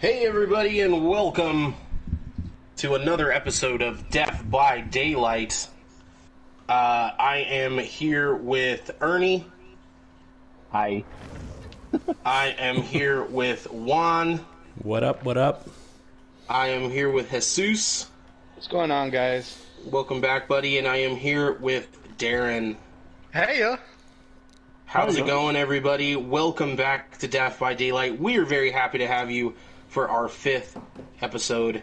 Hey everybody, and welcome to another episode of Death by Daylight. I am here with Ernie. Hi. I am here with Juan. What up, what up? I am here with Jesus. What's going on, guys? Welcome back, buddy. And I am here with Darrin. Heya. How's it going, everybody? Welcome back to Death by Daylight. We are very happy to have you for our 5th episode.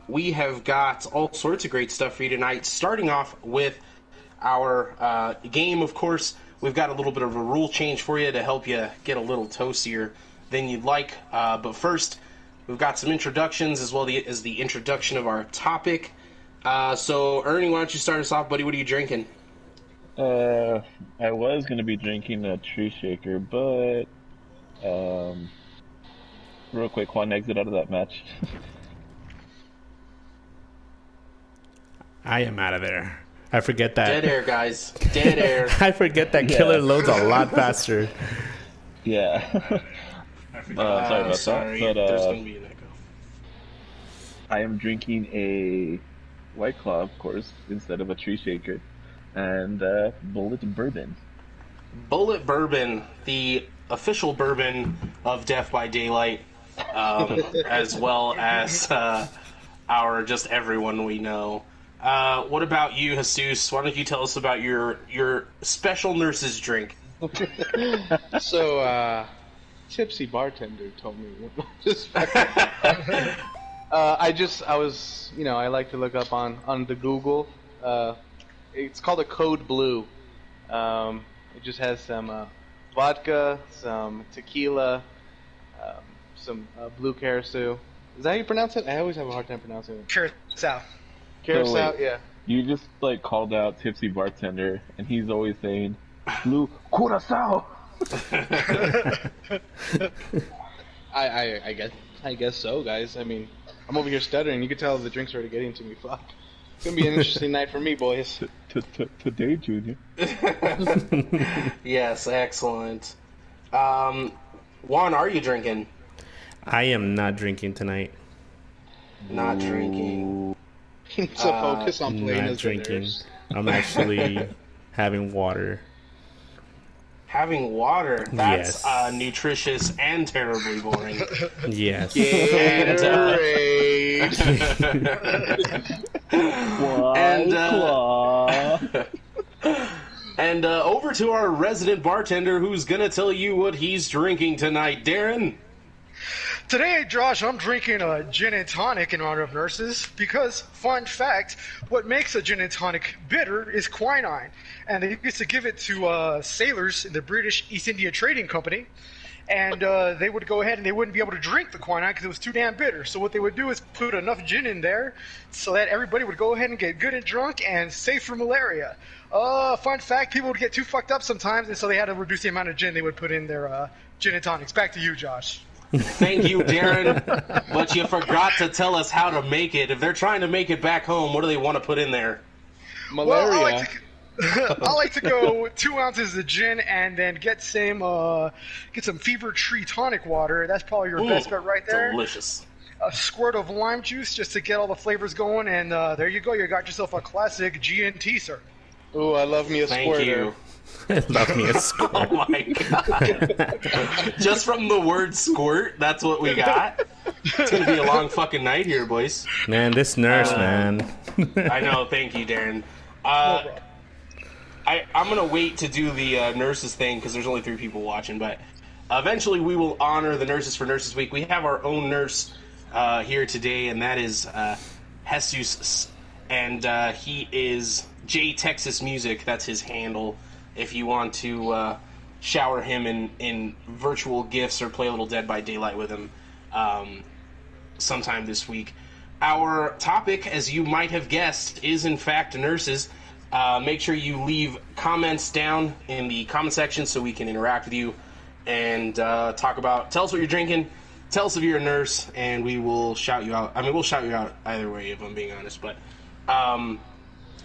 We have got all sorts of great stuff for you tonight, starting off with our game, of course. We've got a little bit of a rule change for you to help you get a little toastier than you'd like. But first, we've got some introductions as well as the introduction of our topic. So, Ernie, why don't you start us off, buddy? What are you drinking? I was going to be drinking a tree shaker, but real quick, Juan, exit out of that match. I am out of there. I forget that. Dead air, guys. Dead air. I forget that killer loads a lot faster. Yeah. Sorry about sorry. that. But There's going to be an echo. I am drinking a White Claw, of course, instead of a tree shaker, and Bullet Bourbon. Bullet Bourbon, the official bourbon of Death by Daylight, as well as our just everyone we know. What about you, Jesus? Why don't you tell us about your special nurse's drink? So, tipsy bartender told me. I like to look up on the Google. It's called a Code Blue. It just has some vodka, some tequila, some blue curacao. Is that how you pronounce it? I always have a hard time pronouncing it. Curacao. Curacao, yeah. You just called out tipsy bartender, and he's always saying blue curacao. I guess so, guys. I mean, I'm over here stuttering. You can tell the drinks are getting to me. Fuck. It's gonna be an interesting night for me, boys. Today, Junior. Yes, excellent. Juan, are you drinking? I am not drinking tonight. Not drinking. So focus on playing Not as drinking. nurse. I'm actually having water. Having water. That's Yes. nutritious and terribly boring. Yes. And, and over to our resident bartender who's going to tell you what he's drinking tonight. Darrin? Today, Josh, I'm drinking a gin and tonic in honor of nurses because, fun fact, what makes a gin and tonic bitter is quinine. And they used to give it to sailors in the British East India Trading Company. And they would go ahead and they wouldn't be able to drink the quinine because it was too damn bitter. So what they would do is put enough gin in there so that everybody would go ahead and get good and drunk and safe from malaria. Fun fact, people would get too fucked up sometimes, and so they had to reduce the amount of gin they would put in their gin and tonics. Back to you, Josh. Thank you, Darrin. But you forgot to tell us how to make it. If they're trying to make it back home, what do they want to put in there? Malaria. Well, I like to go 2 ounces of gin and then get some Fever Tree tonic water. That's probably your best bet right there. Delicious. A squirt of lime juice just to get all the flavors going, and there you go. You got yourself a classic G&T, sir. Ooh, I love me a Thank squirter. you. Love me a squirt. Oh my god. Just from the word squirt, that's what we got. It's going to be a long fucking night here, boys. Man, this nurse, man. I know. Thank you, Darrin. I'm going to wait to do the nurses thing because there's only 3 people watching, but eventually we will honor the nurses for Nurses Week. We have our own nurse here today, and that is Jesus, and he is jaytexasmusic. That's his handle. If you want to shower him in virtual gifts or play a little Dead by Daylight with him sometime this week. Our topic, as you might have guessed, is in fact nurses. Make sure you leave comments down in the comment section so we can interact with you and tell us what you're drinking, tell us if you're a nurse, and we will shout you out. I mean, we'll shout you out either way, if I'm being honest, but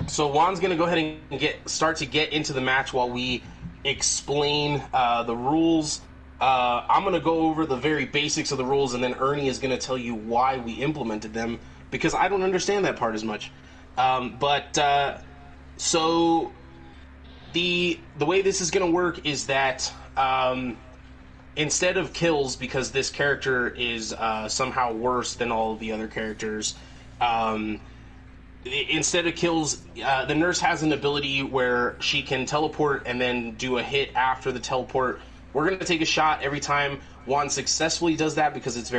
so Juan's going to go ahead and start to get into the match while we explain the rules I'm going to go over the very basics of the rules, and then Ernie is going to tell you why we implemented them, because I don't understand that part as much. So the way this is going to work is that instead of kills, because this character is somehow worse than all of the other characters, instead of kills, the nurse has an ability where she can teleport and then do a hit after the teleport. We're going to take a shot every time Juan successfully does that, because it's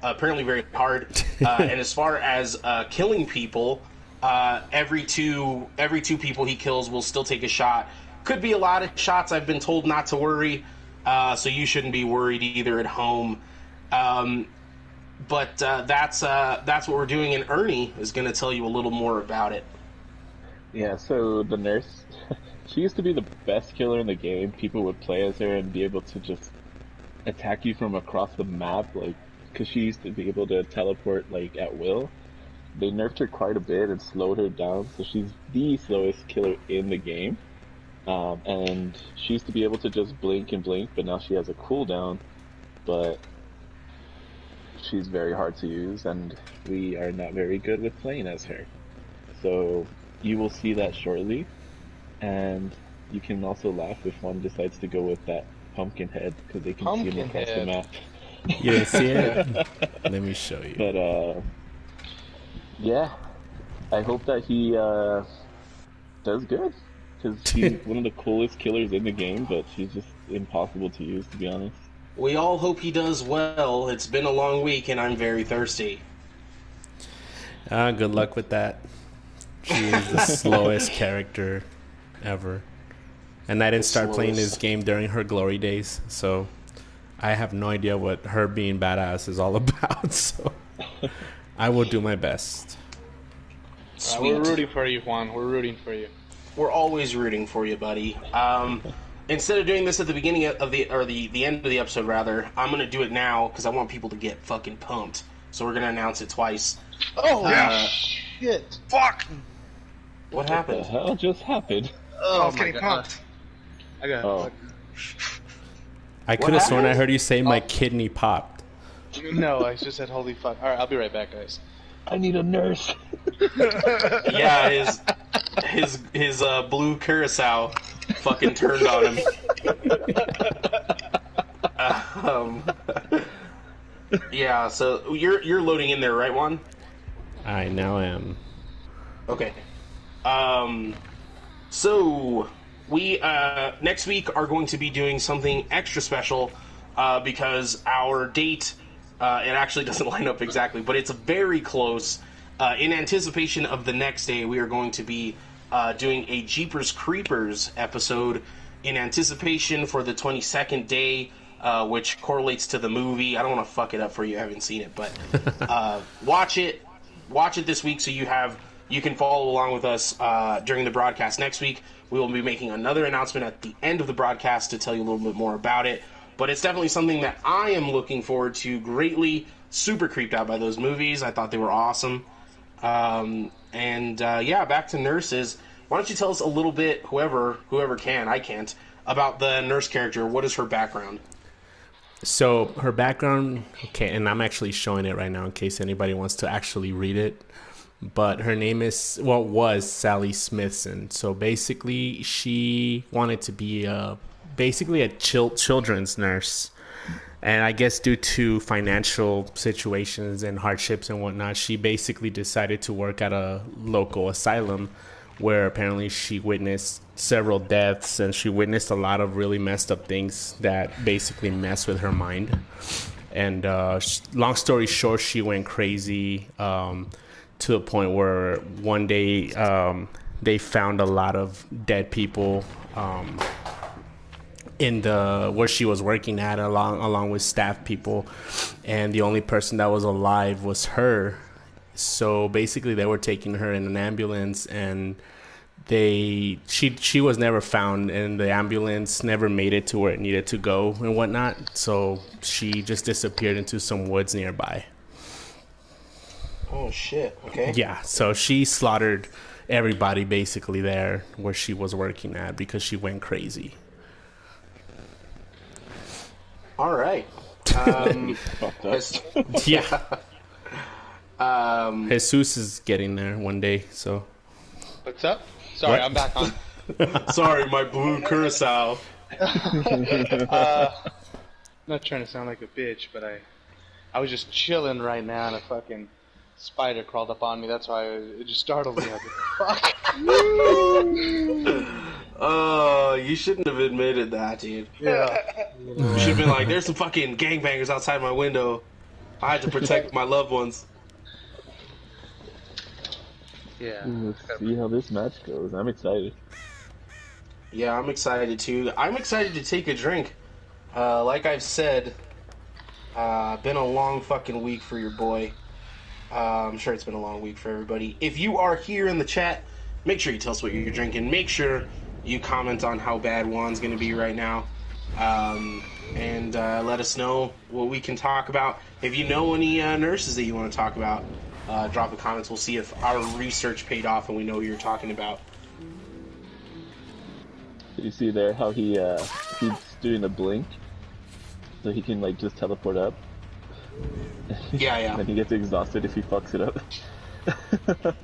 apparently very hard. And as far as killing people, every two people he kills will still take a shot. Could be a lot of shots. I've been told not to worry, so you shouldn't be worried either at home. But that's what we're doing, and Ernie is going to tell you a little more about it. Yeah, so the nurse, she used to be the best killer in the game. People would play as her and be able to just attack you from across the map, like, because she used to be able to teleport, like, at will. They nerfed her quite a bit and slowed her down, so she's the slowest killer in the game. And she used to be able to just blink and blink, but now she has a cooldown, but she's very hard to use, and we are not very good with playing as her. So you will see that shortly, and you can also laugh if one decides to go with that pumpkin head, because they can see him across the map. You didn't see it? Let me show you. But, yeah, I hope that he does good, because he's one of the coolest killers in the game, but she's just impossible to use, to be honest. We all hope he does well. It's been a long week, and I'm very thirsty. Good luck with that. She is the slowest character ever. And I didn't start playing this game during her glory days, so I have no idea what her being badass is all about, so I will do my best. We're rooting for you, Juan. We're rooting for you. We're always rooting for you, buddy. Instead of doing this at the beginning of the end of the episode, rather, I'm going to do it now because I want people to get fucking pumped. So we're going to announce it twice. Oh, shit. Fuck! What happened? What the hell just happened? I was getting pumped. I got Oh. I could have sworn I heard you say my kidney popped. No, I just said holy fuck. Alright, I'll be right back, guys. I need a nurse. Yeah, his blue curacao fucking turned on him. Yeah, so you're loading in there, right, Juan? I now am. Okay. So we next week are going to be doing something extra special because our date it actually doesn't line up exactly, but it's very close. In anticipation of the next day, we are going to be doing a Jeepers Creepers episode in anticipation for the 22nd day, which correlates to the movie. I don't want to fuck it up for you. I haven't seen it, but watch it this week so you can follow along with us during the broadcast next week. We will be making another announcement at the end of the broadcast to tell you a little bit more about it. But it's definitely something that I am looking forward to greatly. Super creeped out by those movies. I thought they were awesome. Yeah, back to nurses. Why don't you tell us a little bit, whoever can, I can't, about the nurse character. What is her background? So her background, okay, and I'm actually showing it right now in case anybody wants to actually read it. But her name was Sally Smithson. So basically, she wanted to be a children's nurse. And I guess due to financial situations and hardships and whatnot, she basically decided to work at a local asylum where apparently she witnessed several deaths and she witnessed a lot of really messed up things that basically mess with her mind. And long story short, she went crazy to the point where one day they found a lot of dead people in where she was working at along with staff people, and the only person that was alive was her. So basically they were taking her in an ambulance, and she was never found, and the ambulance never made it to where it needed to go and whatnot, so she just disappeared into some woods nearby. Oh shit, okay. Yeah, so she slaughtered everybody basically there where she was working at because she went crazy. All right. Fucked up. Yeah. Jesus is getting there one day, so. What's up? Sorry, What? I'm back on. Sorry, my blue curacao. Not trying to sound like a bitch, but I was just chilling right now and a fucking spider crawled up on me. That's why it just startled me. I was like, fuck. Oh, you shouldn't have admitted that, dude. Yeah. You should have been like, there's some fucking gangbangers outside my window. I had to protect my loved ones. Yeah. Let's see how this match goes. I'm excited. Yeah, I'm excited too. I'm excited to take a drink. Like I've said, been a long fucking week for your boy. I'm sure it's been a long week for everybody. If you are here in the chat, make sure you tell us what you're drinking. Make sure you comment on how bad Juan's going to be right now. And let us know what we can talk about. If you know any nurses that you want to talk about, drop the comments. We'll see if our research paid off and we know what you're talking about. You see there how he's doing a blink, so he can like just teleport up. Yeah. And he gets exhausted if he fucks it up.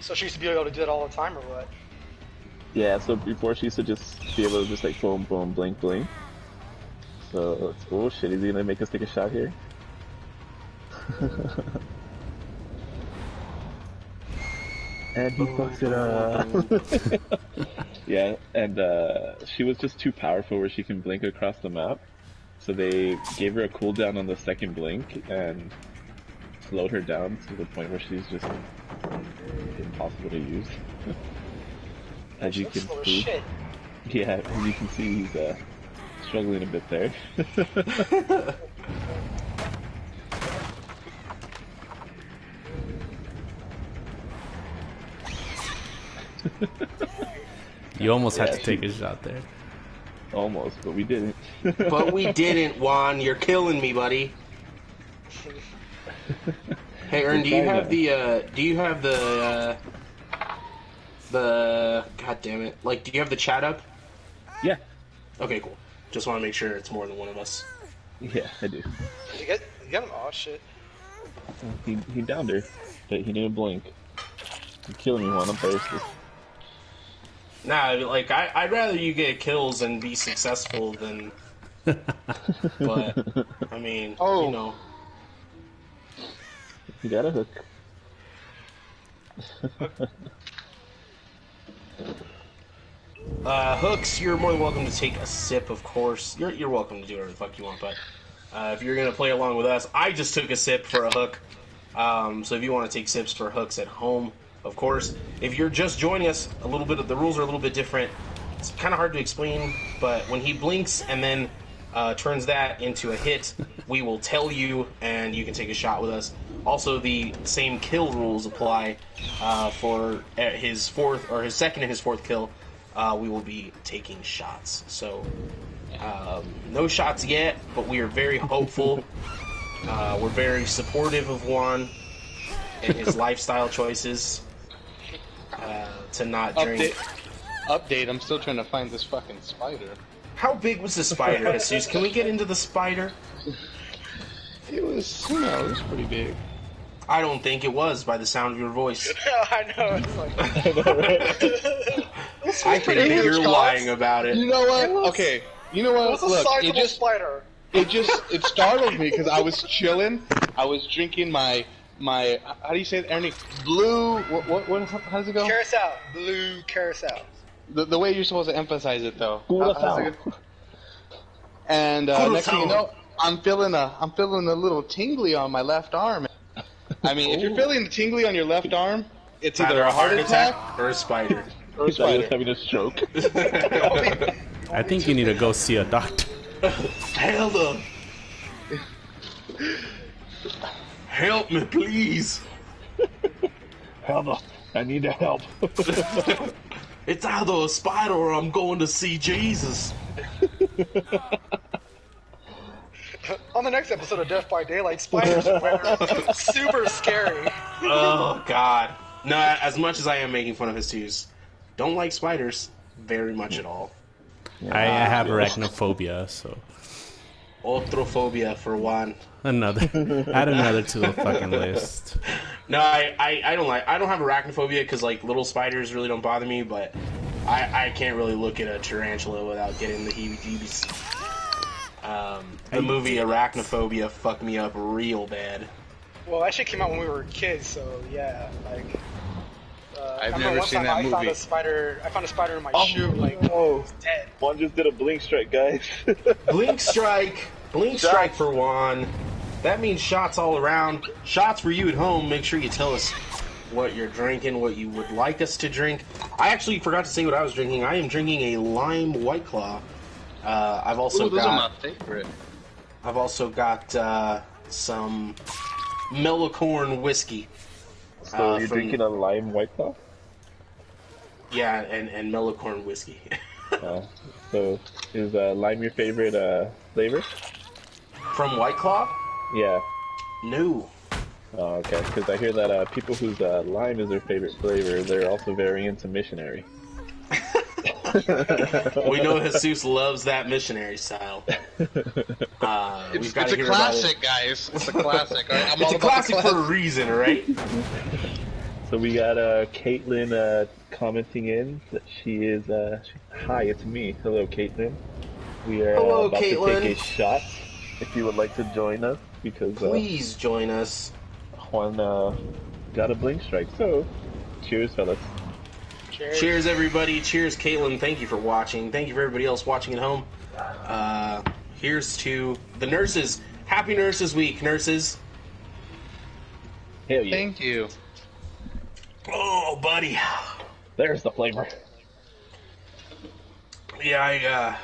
So she used to be able to do it all the time, or what? Yeah, so before she used to just be able to just like boom, boom, blink, blink. So, oh shit, is he gonna make us take a shot here? And he fucks it up. Yeah, and she was just too powerful where she can blink across the map. So they gave her a cooldown on the second blink and slowed her down to the point where she's just impossible to use. As you can Slow as see. shit. Yeah, as you can see, he's struggling a bit there. You almost had to take a shot there. Almost, but we didn't. But we didn't, Juan. You're killing me, buddy. Hey, Ern, do you have the God damn it. Like, do you have the chat up? Yeah. Okay, cool. Just want to make sure it's more than one of us. Yeah, I do. You get him? Oh, shit. He downed her, but he didn't blink. You're killing me, Juan. I'm thirsty. Nah, like, I'd rather you get kills and be successful than... But, I mean, Oh. you know. You got a hook. Hooks, you're more than welcome to take a sip, of course. You're welcome to do whatever the fuck you want, but if you're gonna play along with us, I just took a sip for a hook. So if you want to take sips for hooks at home, of course. If you're just joining us, the rules are a little bit different. It's kind of hard to explain, but when he blinks and then turns that into a hit, we will tell you, and you can take a shot with us. Also, the same kill rules apply for his second and his fourth kill. We will be taking shots. So, no shots yet, but we are very hopeful. We're very supportive of Juan and his lifestyle choices to not drink. Update, I'm still trying to find this fucking spider. How big was the spider, Jesus? Can we get into the spider? It was, it was pretty big. I don't think it was by the sound of your voice. I know, it's like... I think that you're lying about it. You know what? Okay. You know It what? was a Look, sizable spider. it startled me because I was chilling. I was drinking my how do you say it, Ernie? Blue. What? How does it go? Carousel. Blue carousel. The way you're supposed to emphasize it, though. Curacao. How's it go? And next thing you know, I'm feeling a little tingly on my left arm. I mean, if you're feeling the tingly on your left arm, it's either a heart attack or a spider. or a He thought he was spider. having a stroke. I think you need to go see a doctor. Help! Help me, please! Help! I need help. It's either a spider or I'm going to see Jesus. On the next episode of Death by Daylight, spiders are super scary. Oh, God. No, as much as I am making fun of his twos, don't like spiders very much at all. I have arachnophobia, so Otrophobia for Juan. Add another to the fucking list. No, I don't have arachnophobia because like little spiders really don't bother me, but I can't really look at a tarantula without getting the heebie-jeebies. The movie Arachnophobia fucked me up real bad. Well, that shit came out when we were kids, so yeah, like. I've never seen that movie. I found a spider in my shoe, like, it's dead. Juan just did a blink strike, guys. Blink strike for Juan. That means shots all around. Shots for you at home. Make sure you tell us what you're drinking, what you would like us to drink. I actually forgot to say what I was drinking. I am drinking a lime White Claw. I've also those got. are my favorite. I've also got some Mellocorn whiskey. So you're drinking a lime White Claw? Yeah, and Mellocorn whiskey. So is lime your favorite flavor? From White Claw? Yeah. No. Oh, okay. Because I hear that people whose lime is their favorite flavor, they're also very into missionary. We know Jesus loves that missionary style. It's a classic, guys. It's a classic. Right? It's a classic for a reason, right? So we got Caitlin commenting in that she is. Hi, it's me. Hello, Caitlin. We are about Caitlin. to take a shot. If you would like to join us, because please join us. Juan got a blink strike. So, cheers, fellas. Cheers, everybody. Cheers, Caitlin. Thank you for watching. Thank you for everybody else watching at home. Here's to the nurses. Happy Nurses Week, nurses. Hell yeah. Thank you. Oh, buddy. There's the flavor. Yeah, I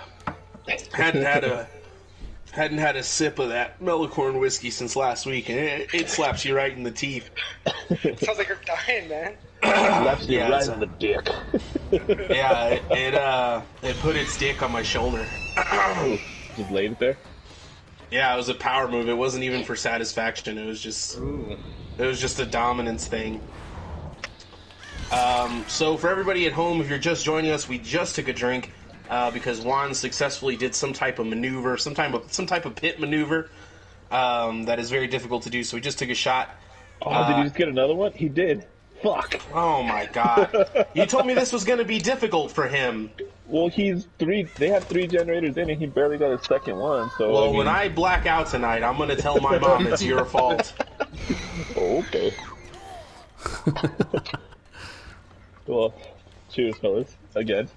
hadn't had a sip of that Mellocorn whiskey since last week, and it slaps you right in the teeth. Sounds like you're dying, man. Slaps you right in the dick. Yeah, it put its dick on my shoulder. Just laid it there? Yeah, it was a power move. It wasn't even for satisfaction. It was just a dominance thing. So for everybody at home, if you're just joining us, we just took a drink because Juan successfully did some type of maneuver, some type of pit maneuver that is very difficult to do. So we just took a shot. Oh, did he just get another one? He did. Fuck. Oh my god! You told me this was going to be difficult for him. Well, they have 3 generators in, and he barely got a second one. So well, when I black out tonight, I'm going to tell my mom it's your fault. Okay. Well, cheers, fellas. Again.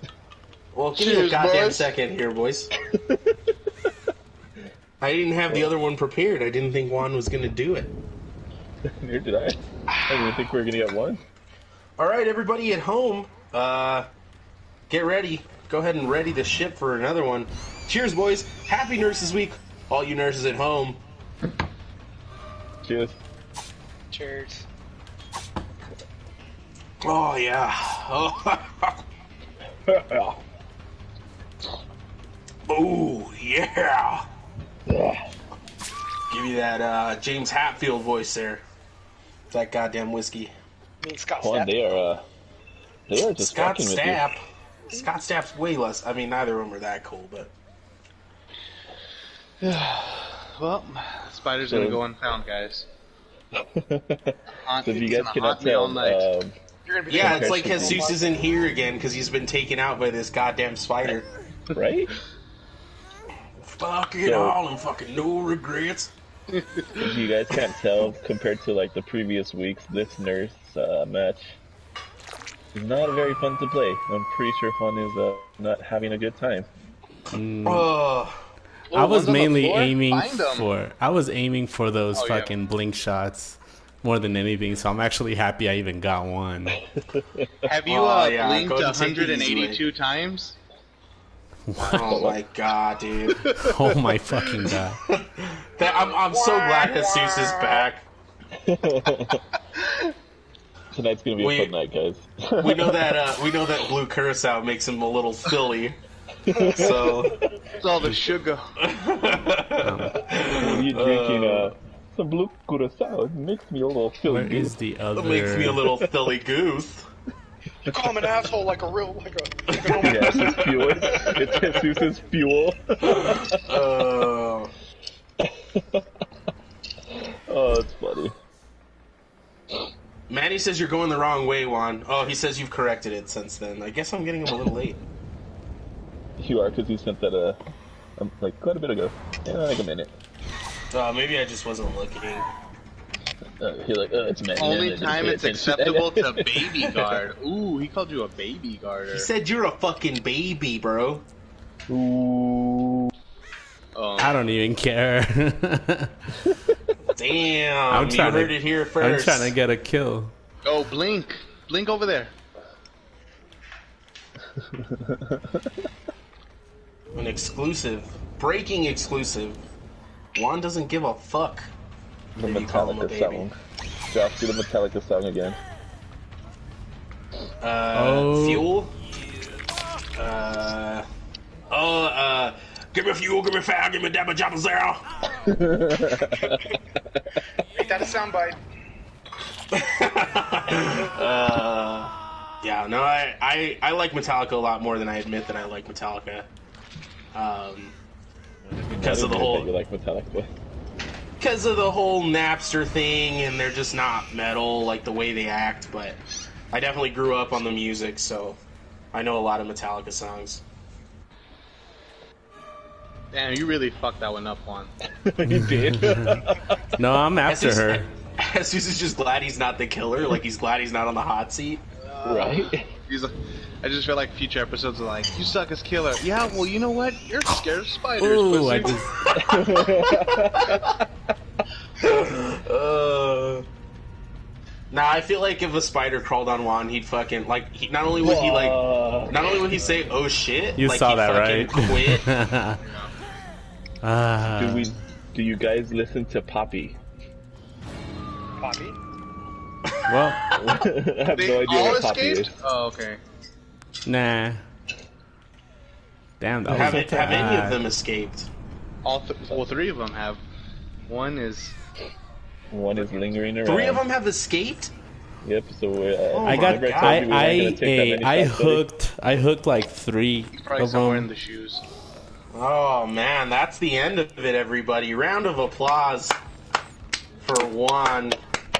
Well, give me a goddamn second here, boys. I didn't have the other one prepared. I didn't think Juan was going to do it. Neither did I. I didn't think we were going to get one. All right, everybody at home, get ready. Go ahead and ready the ship for another one. Cheers, boys. Happy Nurses Week, all you nurses at home. Cheers. Cheers. Oh, yeah. Oh, yeah. Give me that James Hatfield voice there. That goddamn whiskey. I mean, Scott Juan, Stapp. they are just Scott fucking with Stapp. Scott Stapp's way less. I mean, neither of them are that cool, but. Well, spiders gonna go unfound, guys. So if you guys cannot tell, yeah, it's like Jesus isn't here again because he's been taken out by this goddamn spider. Right? Fuck it all and fucking no regrets. If you guys can't tell, compared to like the previous weeks, this nurse match is not very fun to play. I'm pretty sure Fun is not having a good time. I was mainly aiming for those fucking blink shots more than anything, so I'm actually happy I even got one. Have you blinked 182 times? Wow. Oh my god, dude. Oh my fucking god. I'm so glad Jesus is back. Tonight's gonna be a fun night, guys. we know that blue curacao makes him a little silly. So it's all the sugar. When you're drinking some blue curacao, it makes me a little silly. Where is the other? It makes me a little silly goose. You call him an asshole like a real, like a Yes, it's fuel. It's Jesus' fuel. Oh, it's funny. Manny says you're going the wrong way, Juan. Oh, he says you've corrected it since then. I guess I'm getting him a little late. You are, because you sent that like quite a bit ago. Yeah, like a minute. Maybe I just wasn't looking. You're like, oh, it's Manny. Only time it's acceptable to baby guard. Ooh, he called you a baby guarder. He said you're a fucking baby, bro. Ooh. I don't even care. Damn, you heard it here first. I'm trying to get a kill. Oh, Blink. Blink over there. An exclusive. Breaking exclusive. Juan doesn't give a fuck. The If you call him a Metallica baby. song. Josh, do the Metallica song again. Fuel? Give me fuel, give me fire, give me dabba jabba zero. Ain't that a soundbite? Yeah, no, I like Metallica a lot more than I admit that I like Metallica. Because of the whole... You like Metallica. Because of the whole Napster thing, and they're just not metal, like the way they act, but I definitely grew up on the music, so I know a lot of Metallica songs. Damn, you really fucked that one up, Juan. You did? No, I'm after her. Jesus is just glad he's not the killer, like he's glad he's not on the hot seat. Right? He's like, I just feel like future episodes are like, you suck as killer. Yeah, well, you know what? You're scared of spiders. Ooh, pussy. I just... Nah, I feel like if a spider crawled on Juan, he'd fucking not only would he say "oh shit," You like saw he'd that, fucking right? quit. Do you guys listen to Poppy? Poppy? Well, I have They no idea all what Poppy escaped? is. Oh, okay. nah. Damn, that have was any of them escaped? Well, three of them have. One is... One is lingering around. 3 of them have escaped. Yep. So Oh I my got. God. I hooked like 3 probably of somewhere in them. the shoes. Oh man, that's the end of it, everybody. Round of applause for Juan.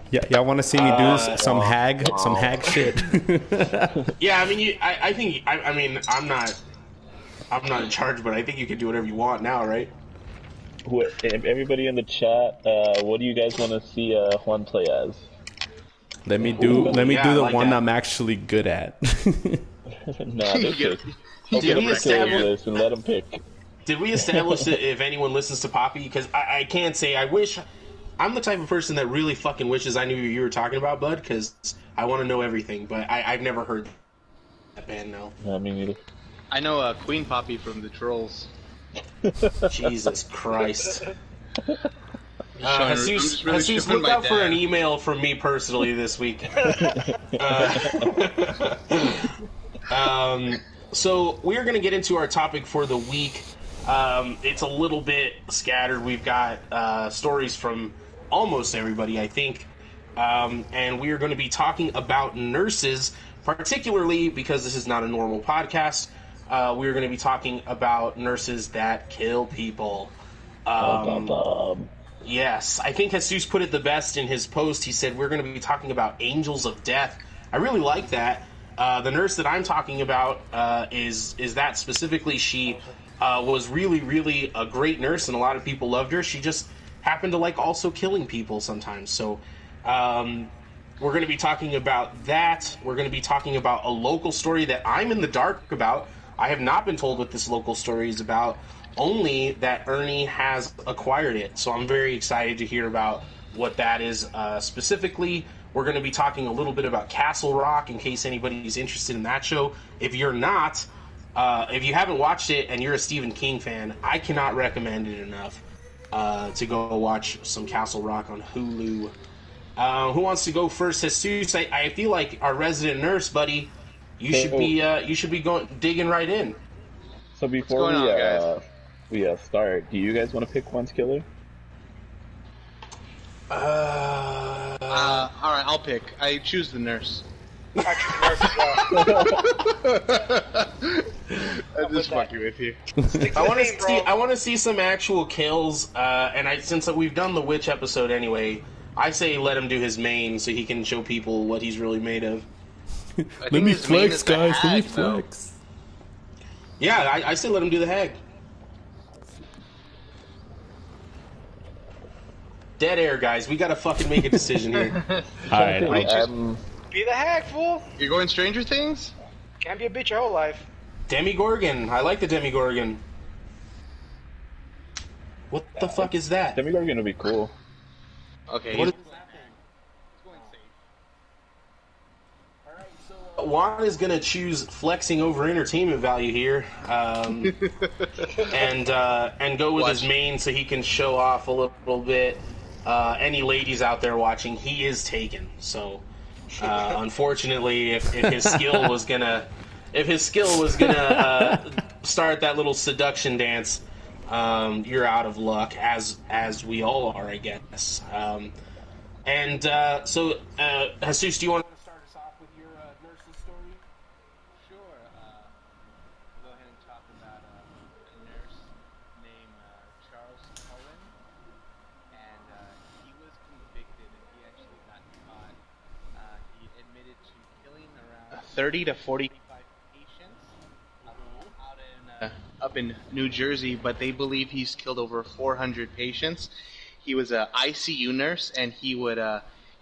Yeah, y'all want to see me do some hag shit? Yeah, I mean, I'm not in charge, but I think you can do whatever you want now, right? Everybody in the chat, what do you guys want to see Juan play as? Let me do the like one that. I'm actually good at. Nah, they pick. Did we Open up the establish? list and let them pick. Did we establish that if anyone listens to Poppy? Because I can't say I wish. I'm the type of person that really fucking wishes I knew who you were talking about, bud, because I want to know everything, but I've never heard that band, no. No, me neither. I know Queen Poppy from the Trolls. Jesus Christ. I'm Jesus, just really Jesus, showing look my out for dad. an email from me personally this week. So we're going to get into our topic for the week. It's a little bit scattered. We've got stories from almost everybody, I think. And we are going to be talking about nurses, particularly because this is not a normal podcast. We're going to be talking about nurses that kill people. Yes, I think Jesus put it the best in his post. He said, we're going to be talking about angels of death. I really like that. The nurse that I'm talking about is that specifically. She was really, really a great nurse, and a lot of people loved her. She just happened to like also killing people sometimes. So we're going to be talking about that. We're going to be talking about a local story that I'm in the dark about. I have not been told what this local story is about, only that Ernie has acquired it. So I'm very excited to hear about what that is specifically. We're going to be talking a little bit about Castle Rock in case anybody's interested in that show. If you're not, if you haven't watched it and you're a Stephen King fan, I cannot recommend it enough to go watch some Castle Rock on Hulu. Who wants to go first? Jesus, I feel like our resident nurse, buddy, you should be going digging right in. So before we start, do you guys want to pick Juan's killer? Alright, I'll pick. I choose the nurse. Actually, nurse as well. I'm just fucking with you. I want to see some actual kills. Since we've done the witch episode anyway, I say let him do his main so he can show people what he's really made of. Let me flex, guys. Let me flex. Yeah, I say let him do the hag. Dead air, guys. We gotta fucking make a decision here. Alright, Be the hag, fool. You're going Stranger Things? Can't be a bitch your whole life. Demigorgon. I like the Demigorgon. What the fuck is that? Demigorgon would be cool. Okay. What is Juan is gonna choose flexing over entertainment value here, and go with his main so he can show off a little bit. Any ladies out there watching, he is taken. So, unfortunately, if his skill was gonna start that little seduction dance, you're out of luck, as we all are, I guess. So, Jesus, do you want to start us off with your nurse's story? Sure. Go ahead and talk about a nurse named Charles Cullen, and he was convicted, and he actually got caught. He admitted to killing around 30 to 45 patients up in New Jersey, but they believe he's killed over 400 patients. He was an ICU nurse, and he would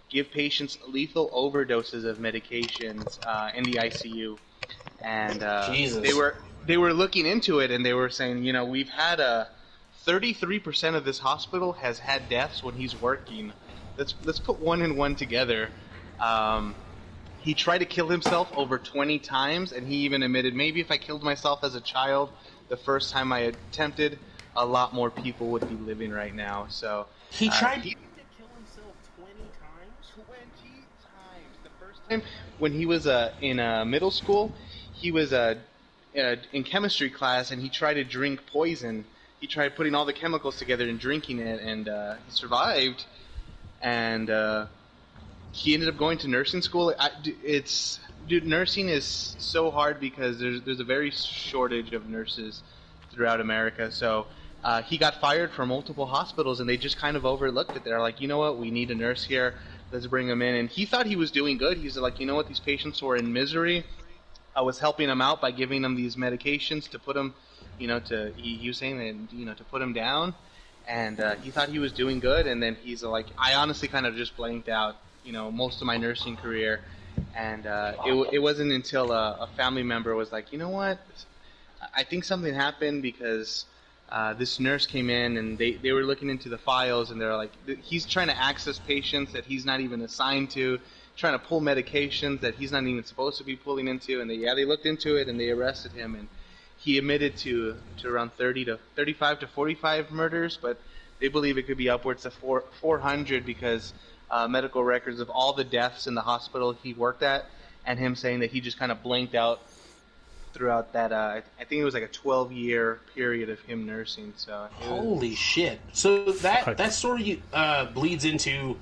give patients lethal overdoses of medications in the ICU. And they were looking into it, and they were saying, you know, we've had 33% of this hospital has had deaths when he's working. Let's put one and one together. He tried to kill himself over 20 times, and he even admitted, maybe if I killed myself as a child the first time I attempted, a lot more people would be living right now. So he tried to kill himself 20 times? 20 times. The first time when he was in middle school, he was in chemistry class, and he tried to drink poison. He tried putting all the chemicals together and drinking it, and he survived. And he ended up going to nursing school. Nursing is so hard because there's a very shortage of nurses throughout America. So he got fired from multiple hospitals, and they just kind of overlooked it. They're like, you know what, we need a nurse here. Let's bring him in. And he thought he was doing good. He's like, you know what, these patients were in misery. I was helping them out by giving them these medications to put them, he was saying that, to put them down. And he thought he was doing good. And then he's like, I honestly kind of just blanked out, most of my nursing career. And it wasn't until a family member was like, you know what, I think something happened because this nurse came in, and they were looking into the files, and they're like, he's trying to access patients that he's not even assigned to, trying to pull medications that he's not even supposed to be pulling into. And they looked into it, and they arrested him, and he admitted to around 35 to 45 murders, but they believe it could be upwards of 400 because medical records of all the deaths in the hospital he worked at, and him saying that he just kind of blanked out throughout that. I think it was like a 12-year period of him nursing. So holy shit! So that story bleeds into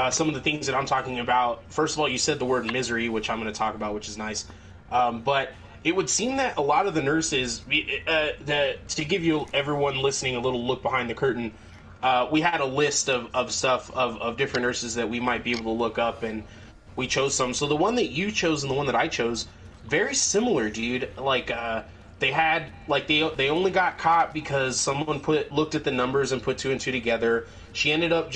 some of the things that I'm talking about. First of all, you said the word misery, which I'm going to talk about, which is nice. But it would seem that a lot of the nurses, to give you everyone listening a little look behind the curtain. We had a list of stuff of different nurses that we might be able to look up, and we chose some. So the one that you chose and the one that I chose, very similar, dude. Like they had they only got caught because someone looked at the numbers and put two and two together. She ended up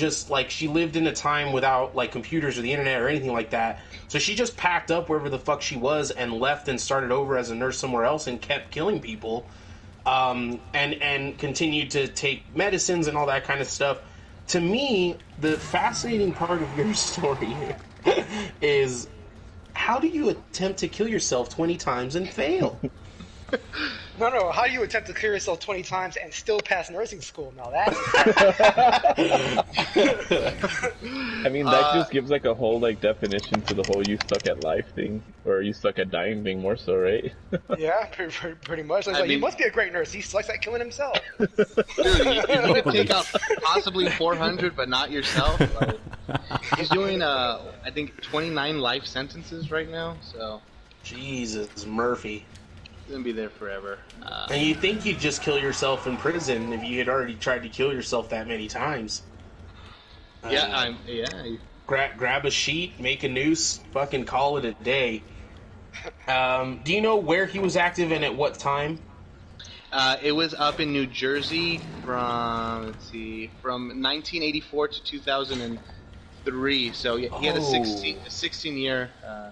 she lived in a time without computers or the internet or anything like that. So she just packed up wherever the fuck she was and left and started over as a nurse somewhere else and kept killing people. And continued to take medicines and all that kind of stuff. To me, the fascinating part of your story is, how do you attempt to kill yourself 20 times and fail? No. How do you attempt to kill yourself 20 times and still pass nursing school? Now that's. I mean, that just gives a whole definition to the whole "you suck at life" thing, or "you suck at dying" thing, more so, right? Yeah, pretty much. He must be a great nurse. He sucks at killing himself. Dude, you could take out possibly 400, but not yourself. He's doing, I think, 29 life sentences right now, so... Jesus, Murphy. He's gonna be there forever. And you think you'd just kill yourself in prison if you had already tried to kill yourself that many times. Yeah, Grab a sheet, make a noose, fucking call it a day. Do you know where he was active and at what time? It was up in New Jersey from 1984 to 2003. So he had a 16-year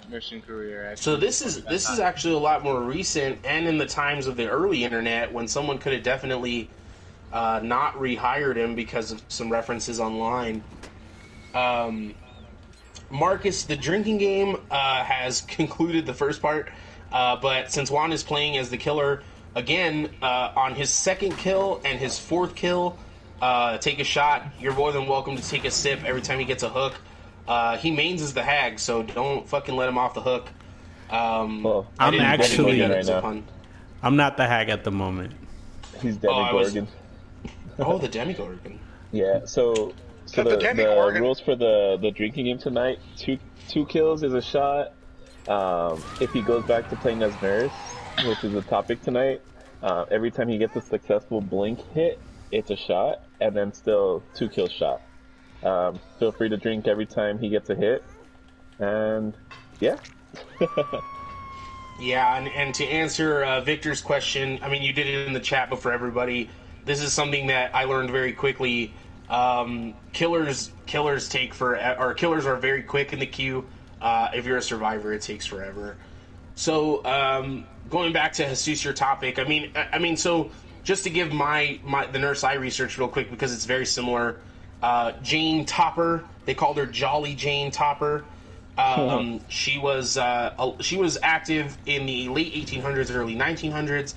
nursing career. Actually. So this is actually a lot more recent, and in the times of the early internet when someone could have definitely not rehired him because of some references online. Marcus, the drinking game has concluded the first part, but since Juan is playing as the killer, again, on his second kill and his fourth kill, take a shot. You're more than welcome to take a sip every time he gets a hook. He mains as the hag, so don't fucking let him off the hook. I'm actually... I'm not the hag at the moment. He's Demigorgon. The Demigorgon. Yeah, so the rules for the drinking game tonight: two kills is a shot. If he goes back to playing as nurse, which is the topic tonight, every time he gets a successful blink hit, it's a shot, and then still 2 kill shot. Feel free to drink every time he gets a hit, and yeah. Yeah, and to answer Victor's question, I mean, you did it in the chat, but for everybody, this is something that I learned very quickly. Killers take or killers are very quick in the queue. If you're a survivor, it takes forever. So, going back to Jesus, your topic, I mean, so just to give the nurse I researched real quick because it's very similar. Jane Topper, they called her Jolly Jane Topper. She was active in the late 1800s, early 1900s.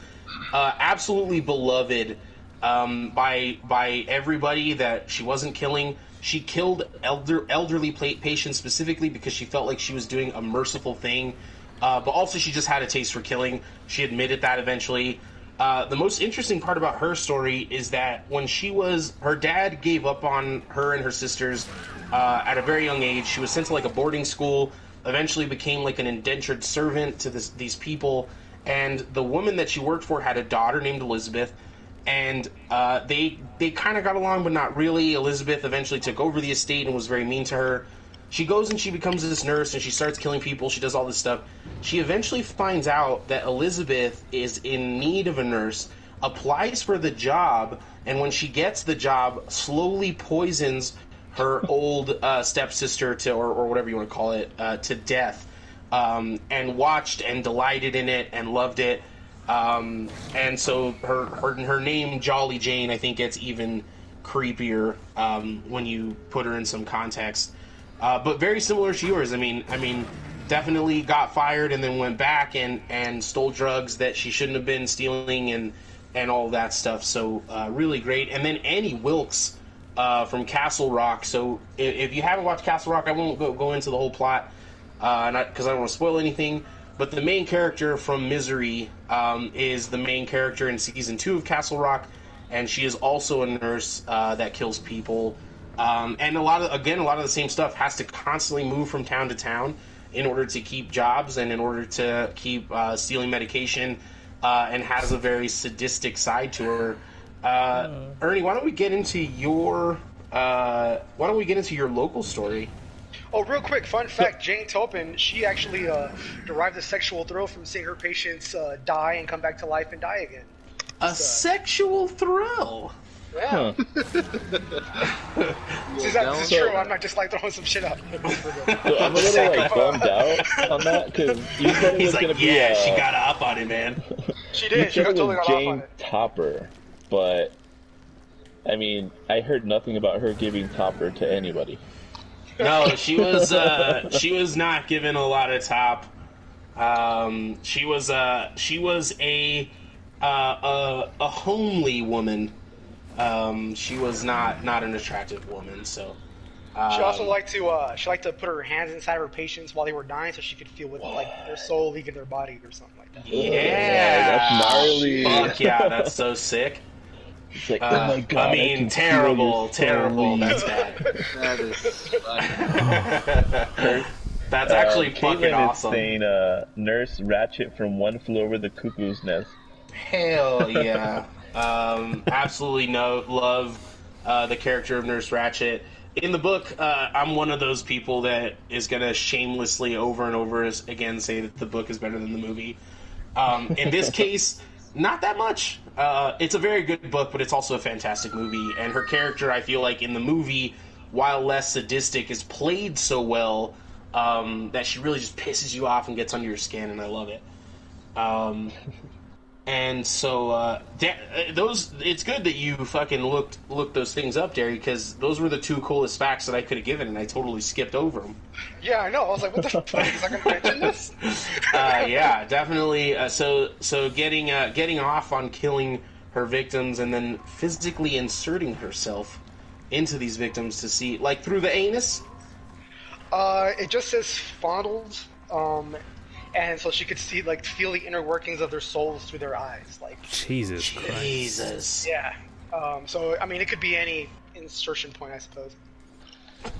Absolutely beloved by everybody that she wasn't killing. She killed elderly patients specifically because she felt like she was doing a merciful thing. But also she just had a taste for killing. She admitted that eventually. The most interesting part about her story is that when her dad gave up on her and her sisters at a very young age. She was sent to like a boarding school, eventually became like an indentured servant to these people. And the woman that she worked for had a daughter named Elizabeth. And they kind of got along, but not really. Elizabeth eventually took over the estate and was very mean to her. She goes and she becomes this nurse, and she starts killing people. She does all this stuff. She eventually finds out that Elizabeth is in need of a nurse, applies for the job, and when she gets the job, slowly poisons her old stepsister or whatever you want to call it to death, and watched and delighted in it and loved it. And so her name, Jolly Jane, I think gets even creepier when you put her in some context. But very similar to yours. I mean, definitely got fired and then went back and stole drugs that she shouldn't have been stealing and all that stuff. So really great. And then Annie Wilkes from Castle Rock. So if you haven't watched Castle Rock, I won't go into the whole plot because I don't want to spoil anything. But the main character from Misery is the main character in season 2 of Castle Rock, and she is also a nurse that kills people. And a lot of the same stuff, has to constantly move from town to town in order to keep jobs and in order to keep stealing medication, and has a very sadistic side to her. Ernie, why don't we get into your local story? Oh, real quick, fun fact, Jane Topin, she actually derived a sexual thrill from seeing her patients die and come back to life and die again. A sexual thrill? Yeah. This is true, I'm not just like throwing some shit out. So I'm a little like bummed out on that, because you said it was going to be she got up on it, man. She did, she totally got Jane off on it. Topper, but, I mean, I heard nothing about her giving Topper to anybody. No, she was not given a lot of top. She was a homely woman. She was not an attractive woman. So she also liked to put her hands inside her patients while they were dying, so she could feel with like their soul leaving their body or something like that. Yeah, that's gnarly. Fuck yeah, that's so sick. It's like, oh my god! I mean, terrible. That's bad. That is funny. That's actually fucking Caitlin awesome. is saying, Nurse Ratchet from One Flew Over the Cuckoo's Nest. Hell yeah. Absolutely love the character of Nurse Ratchet. In the book, I'm one of those people that is going to shamelessly over and over again say that the book is better than the movie. In this case, not that much. It's a very good book, but it's also a fantastic movie. And her character, I feel like, in the movie, while less sadistic, is played so well that she really just pisses you off and gets under your skin, and I love it. And so, it's good that you fucking looked those things up, Derry, because those were the two coolest facts that I could have given, and I totally skipped over them. Yeah, I know. I was like, what the fuck? Is I going to mention this? Yeah, definitely. So getting off on killing her victims and then physically inserting herself into these victims to see, like, through the anus? It just says fondled, and so she could see, like, feel the inner workings of their souls through their eyes, like. Jesus Christ. Jesus. Yeah. So I mean, it could be any insertion point, I suppose.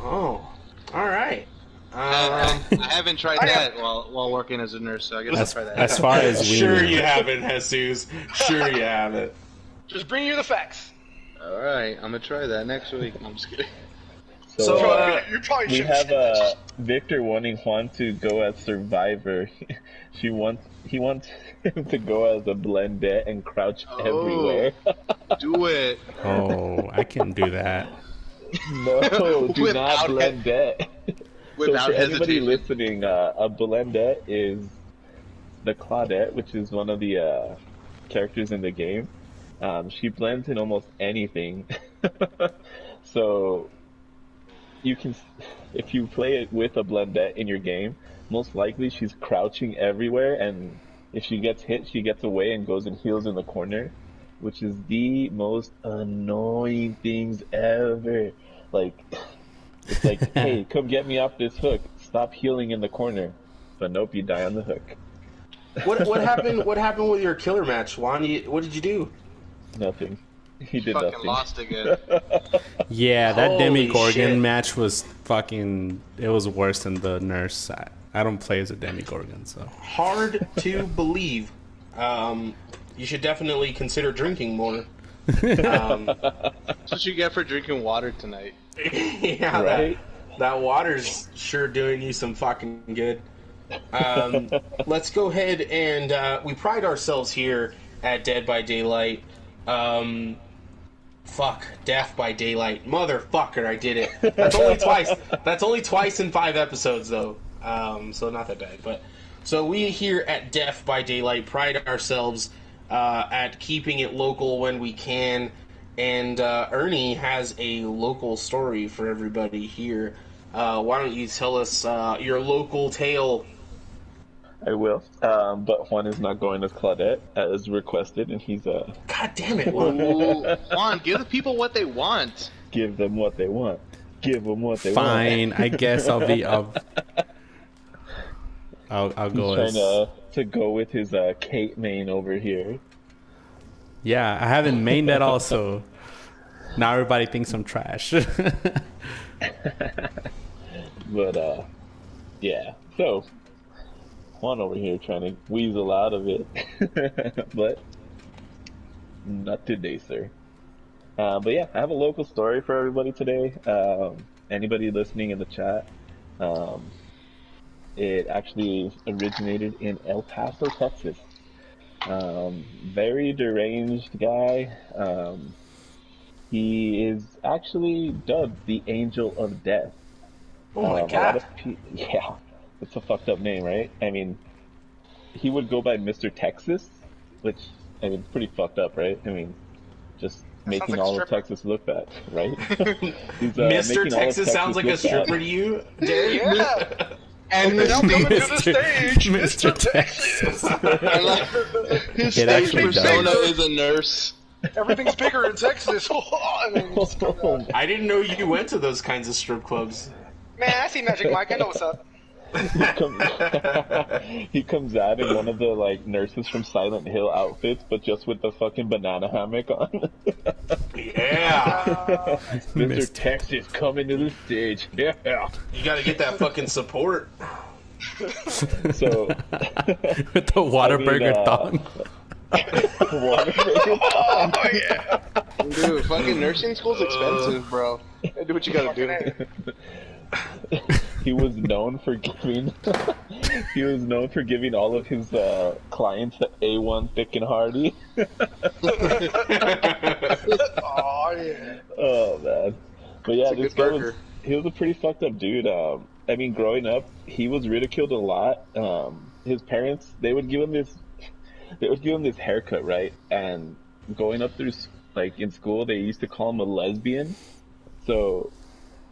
Oh, all right. I haven't tried that while working as a nurse, so I guess I'll try that. As far as we Sure know. you haven't, Jesus. Sure you haven't. Just bring you the facts. All right, I'm gonna try that next week. I'm just kidding. So, You probably we should have Victor wanting Juan to go as Survivor. He wants him to go as a Blendette and crouch everywhere. Do it. Oh, I can do that. No, do not Without Blendette. So Without for anybody hesitation. listening, a Blendette is the Claudette, which is one of the characters in the game. She blends in almost anything. So you can, if you play it with a Blendette in your game, most likely she's crouching everywhere, and if she gets hit, she gets away and goes and heals in the corner, which is the most annoying things ever. Like, it's like, hey, come get me off this hook. Stop healing in the corner. But nope, you die on the hook. what happened? What happened with your killer match, Juan? What did you do? Nothing. He did Fucking nothing. lost again. Yeah, that Holy Demigorgon shit. match was fucking... It was worse than the nurse. I don't play as a Demigorgon, so... Hard to believe. You should definitely consider drinking more. That's what you get for drinking water tonight. Yeah, Right? that water's sure doing you some fucking good. Let's go ahead and we pride ourselves here at Dead by Daylight. Death by Daylight. Motherfucker, I did it. That's only twice. That's only twice in 5 episodes, though. So not that bad. But so we here at Death by Daylight pride ourselves at keeping it local when we can. And Ernie has a local story for everybody here. Why don't you tell us your local tale? I will. But Juan is not going as Claudette as requested, and he's God damn it, Juan. Ooh, Juan, give the people what they want. give them what they want. Give them what they Fine, want. I guess I'll be... I'll go He's as... trying to go with his Kate main over here. Yeah, I haven't mained that also. Now everybody thinks I'm trash. But yeah. So Juan over here trying to weasel out of it, but not today, sir. But yeah, I have a local story for everybody today. Anybody listening in the chat, it actually originated in El Paso, Texas. Very deranged guy. He is actually dubbed the Angel of Death. Oh my A lot god. of yeah, it's a fucked up name, right? I mean, he would go by Mr. Texas, which, I mean, pretty fucked up, right? I mean, just making like a all of stripper. Texas look bad, right? He's, Mr. making all of Texas sounds like a look bad. stripper to you, Derek? Yeah. And Now coming to the stage, Mr. Texas. I like his It stage actually persona does. is a nurse. Everything's bigger in Texas. And then just go down. I didn't know you went to those kinds of strip clubs. Man, I see Magic Mike. I know what's up. He comes out in one of the like nurses from Silent Hill outfits, but just with the fucking banana hammock on. Yeah. Mr. Texas coming to the stage. Yeah. You gotta get that fucking support. So With the Whataburger thong. Oh yeah. Dude, fucking nursing school's expensive, bro. Do what you gotta do. He was known for giving all of his clients the A1 thick and hearty. Oh yeah. Oh man. But yeah, It's a this good guy burger. he was a pretty fucked up dude. I mean, growing up, he was ridiculed a lot. His parents, they would give him this haircut, right? And going up through, like, in school, they used to call him a lesbian. So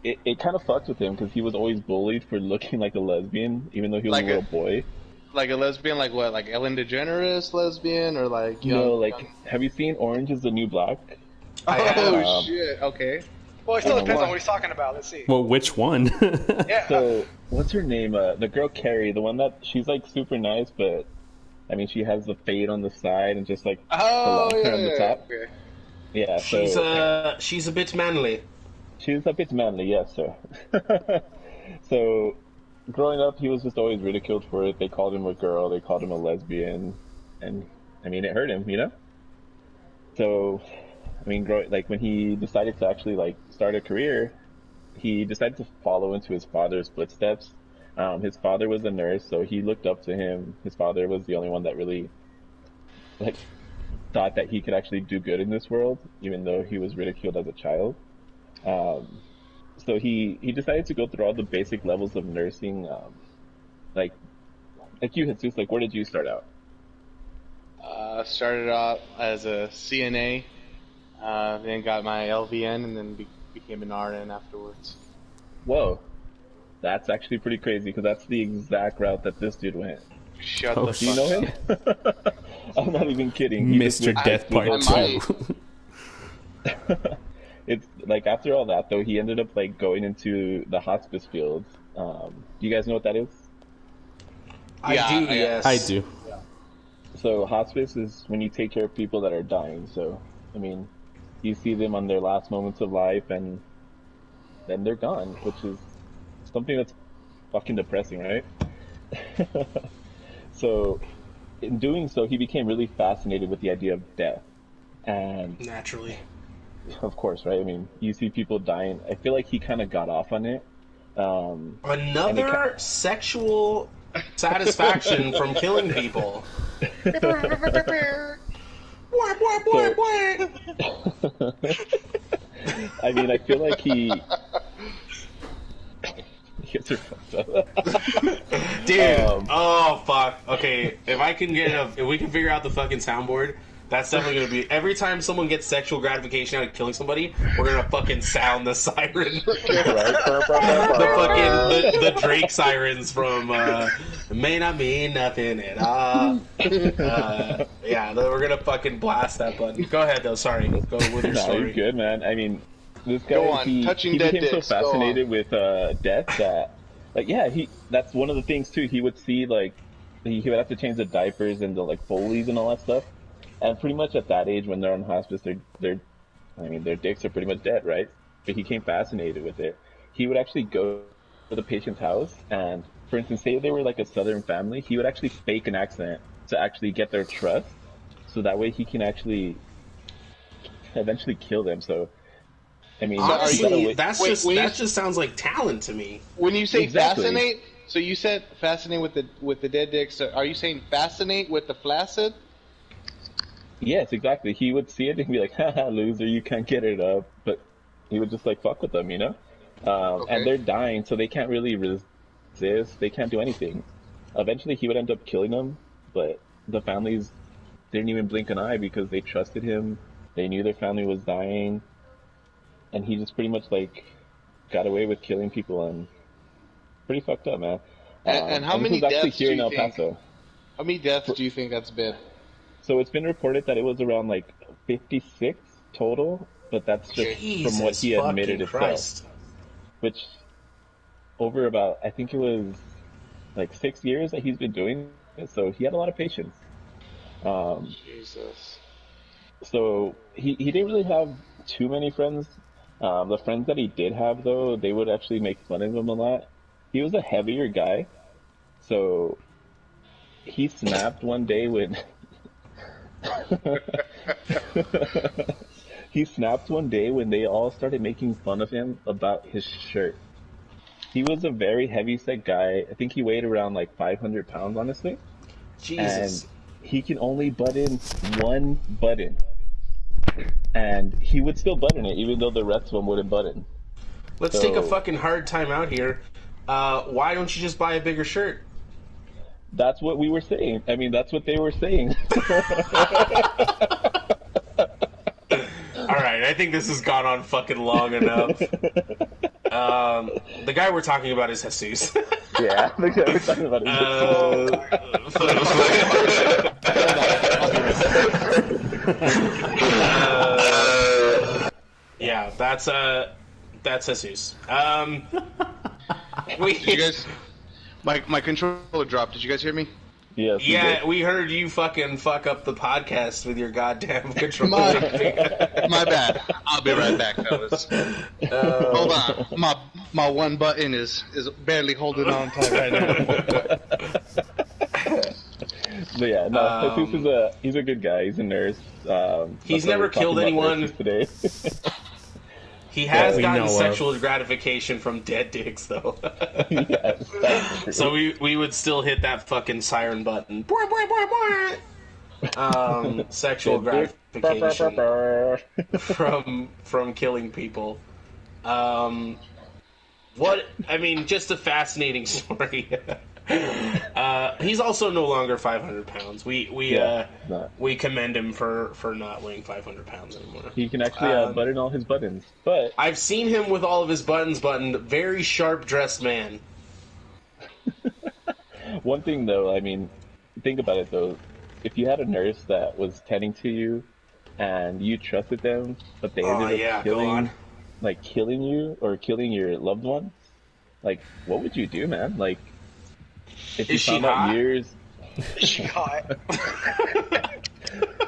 it kind of fucked with him because he was always bullied for looking like a lesbian, even though he was Like a little boy. Like a lesbian, like what? Like Ellen DeGeneres lesbian, or like Have you seen Orange is the New Black? Oh shit! Okay. Well, it still depends on what he's talking about. Let's see. Well, which one? Yeah. So, what's her name? The girl Carrie, the one that she's like super nice, but I mean, she has the fade on the side and just like the long hair on the top. Okay. Yeah, so She's a bit manly. she's a bit manly, yes, sir. So, growing up, he was just always ridiculed for it. They called him a girl, they called him a lesbian, and I mean, it hurt him, you know. So, I mean, like when he decided to actually like start a career, he decided to follow into his father's footsteps. His father was a nurse, so he looked up to him. His father was the only one that really like thought that he could actually do good in this world, even though he was ridiculed as a child. So he decided to go through all the basic levels of nursing. Like you, Jesus, like where did you start out? Started out as a CNA, then got my LVN, and then became an RN afterwards. Whoa, that's actually pretty crazy because that's the exact route that this dude went. Shut Oh, the Do you fuck know him? I'm not even kidding. He just Mr. went Death through Part the- 2. It's like after all that though, he ended up like going into the hospice field. Do you guys know what that is? I do, yes. I do. So hospice is when you take care of people that are dying. So, I mean, you see them on their last moments of life and then they're gone, which is something that's fucking depressing, right? So, in doing so, he became really fascinated with the idea of death. And, Naturally. of course, right? I mean, you see people dying. I feel like he kind of got off on it. Another sexual satisfaction from killing people. I mean, I feel like he. You guys are fucked up. Dude, oh fuck. Okay, if we can figure out the fucking soundboard, that's definitely gonna be every time someone gets sexual gratification out of killing somebody, we're gonna fucking sound the siren. the Drake sirens from May Not Mean Nothing at All. Yeah, we're gonna fucking blast that button. Go ahead though, sorry. Go with your No, story. you're good, man. I mean, this guy, Go on, he touching dead became dicks, so go fascinated with death that, like, yeah, that's one of the things too. He would see, like, he would have to change the diapers and the, like, Foley's and all that stuff. And pretty much at that age, when they're on hospice, their dicks are pretty much dead, right? But he became fascinated with it. He would actually go to the patient's house and, for instance, say they were like a Southern family, he would actually fake an accent to actually get their trust, so that way he can actually eventually kill them. So, I mean, Honestly, that wait, just sounds like talent to me. When you say Exactly. fascinate, so you said fascinate with the dead dicks. So are you saying fascinate with the flaccid? yes, exactly. He would see it and be like, haha, loser, you can't get it up. But he would just like fuck with them, you know? Okay. And they're dying, so they can't really resist. They can't do anything. Eventually, he would end up killing them, but the families didn't even blink an eye because they trusted him. They knew their family was dying. And he just pretty much like got away with killing people, and pretty fucked up, man. And how this many was actually deaths here do in you El think? Paso. How many deaths do you think that's been? So it's been reported that it was around like 56 total, but that's just from what he admitted fucking himself. Christ. Which over about, I think it was like 6 years that he's been doing it, so he had a lot of patience. Jesus. So he didn't really have too many friends. The friends that he did have, though, they would actually make fun of him a lot. He was a heavier guy, so he snapped one day when he snapped one day when they all started making fun of him about his shirt. He was a very heavy set guy. I think he weighed around like 500 pounds, honestly. Jesus. And he can only button one button. And he would still button it, even though the rest of them wouldn't button. Let's take a fucking hard time out here. Why don't you just buy a bigger shirt? That's what we were saying. I mean, that's what they were saying. Alright, I think this has gone on fucking long enough. The guy we're talking about is Jesus. Yeah, the guy we're talking about is yeah, that's Jesus. Did you guys? My controller dropped. Did you guys hear me? Yes, yeah, we heard you fucking fuck up the podcast with your goddamn controller. My bad. I'll be right back, fellas. Hold on. My one button is barely holding on tight right now. But yeah, no, Jesus he's a good guy. He's a nurse. He's never killed anyone today. He has gotten sexual gratification from dead dicks, though. Yes, that's true. So we would still hit that fucking siren button. Sexual gratification from killing people. Just a fascinating story. He's also no longer 500 pounds. We commend him for not weighing 500 pounds anymore. He can actually button all his buttons. But I've seen him with all of his buttons buttoned. Very sharp dressed man. One thing though, I mean, think about it though. If you had a nurse that was tending to you and you trusted them, but they ended up killing you or killing your loved one, like, what would you do, man? Like, if you found out years... Is she hot?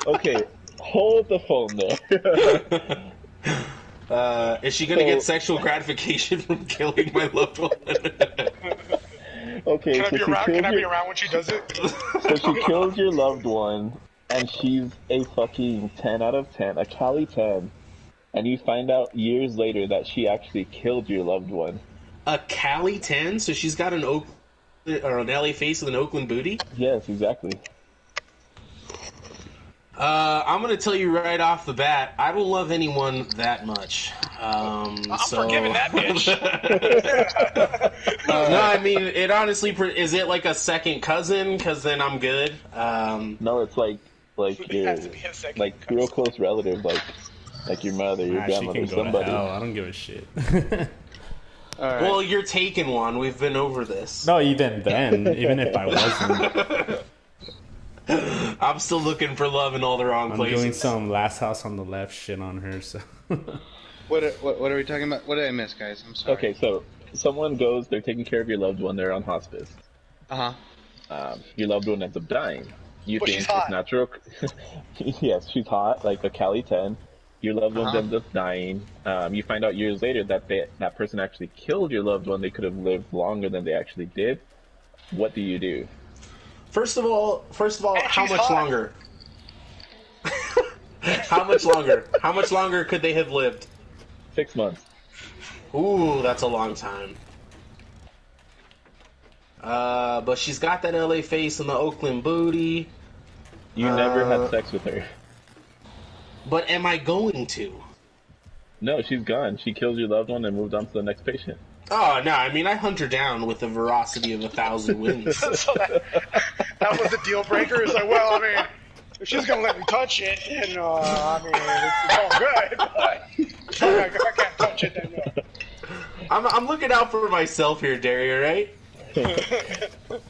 Okay, hold the phone there. Is she gonna get sexual gratification from killing my loved one? Okay, Can I be around when she does it? So she kills your loved one, and she's a fucking 10 out of 10, a Cali 10, and you find out years later that she actually killed your loved one. A Cali 10? So she's got an LA face with an Oakland booty? Yes, exactly. I'm gonna tell you right off the bat, I don't love anyone that much. I'm forgiving that bitch. No, I mean, it honestly, is it like a second cousin? Because then I'm good. No, it's like your real close relative, like your mother, your grandmother, somebody. I don't give a shit. Right. Well, you're taking one. We've been over this. No, even then, even if I wasn't. I'm still looking for love in all the wrong places. I'm doing some Last House on the Left shit on her, so... What are we talking about? What did I miss, guys? I'm sorry. Okay, so someone goes, they're taking care of your loved one, they're on hospice. Your loved one ends up dying. You think she's hot. It's natural. Yes, she's hot, like a Cali 10. Your loved one ends up dying. You find out years later that that person actually killed your loved one. They could have lived longer than they actually did. What do you do? First of all, how much longer? How much longer? How much longer could they have lived? 6 months. Ooh, that's a long time. But she's got that LA face and the Oakland booty. You never had sex with her. But am I going to? No, she's gone. She killed your loved one and moved on to the next patient. Oh, no, I mean, I hunt her down with the veracity of 1,000 winds. So that was the deal breaker. It's like, well, I mean, if she's going to let me touch it, and, I mean, it's all good, but if I can't touch it, then no. I'm looking out for myself here, Derry, alright?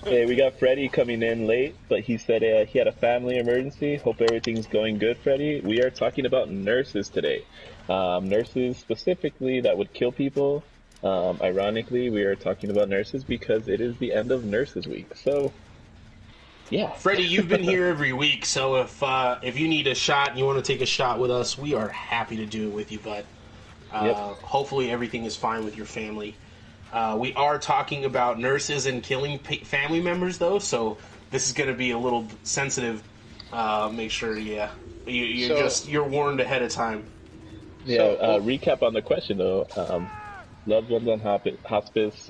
Hey, we got Freddie coming in late, but he said he had a family emergency. Hope everything's going good, Freddie. We are talking about nurses today. Nurses specifically that would kill people. Ironically, we are talking about nurses because it is the end of Nurses Week. So, yeah. Freddie, you've been here every week, so if you need a shot and you want to take a shot with us, we are happy to do it with you, bud. Hopefully everything is fine with your family. We are talking about nurses and killing family members, though, so this is going to be a little sensitive. Make sure, you're warned ahead of time. Yeah. Recap on the question, though. Loved ones on hospice.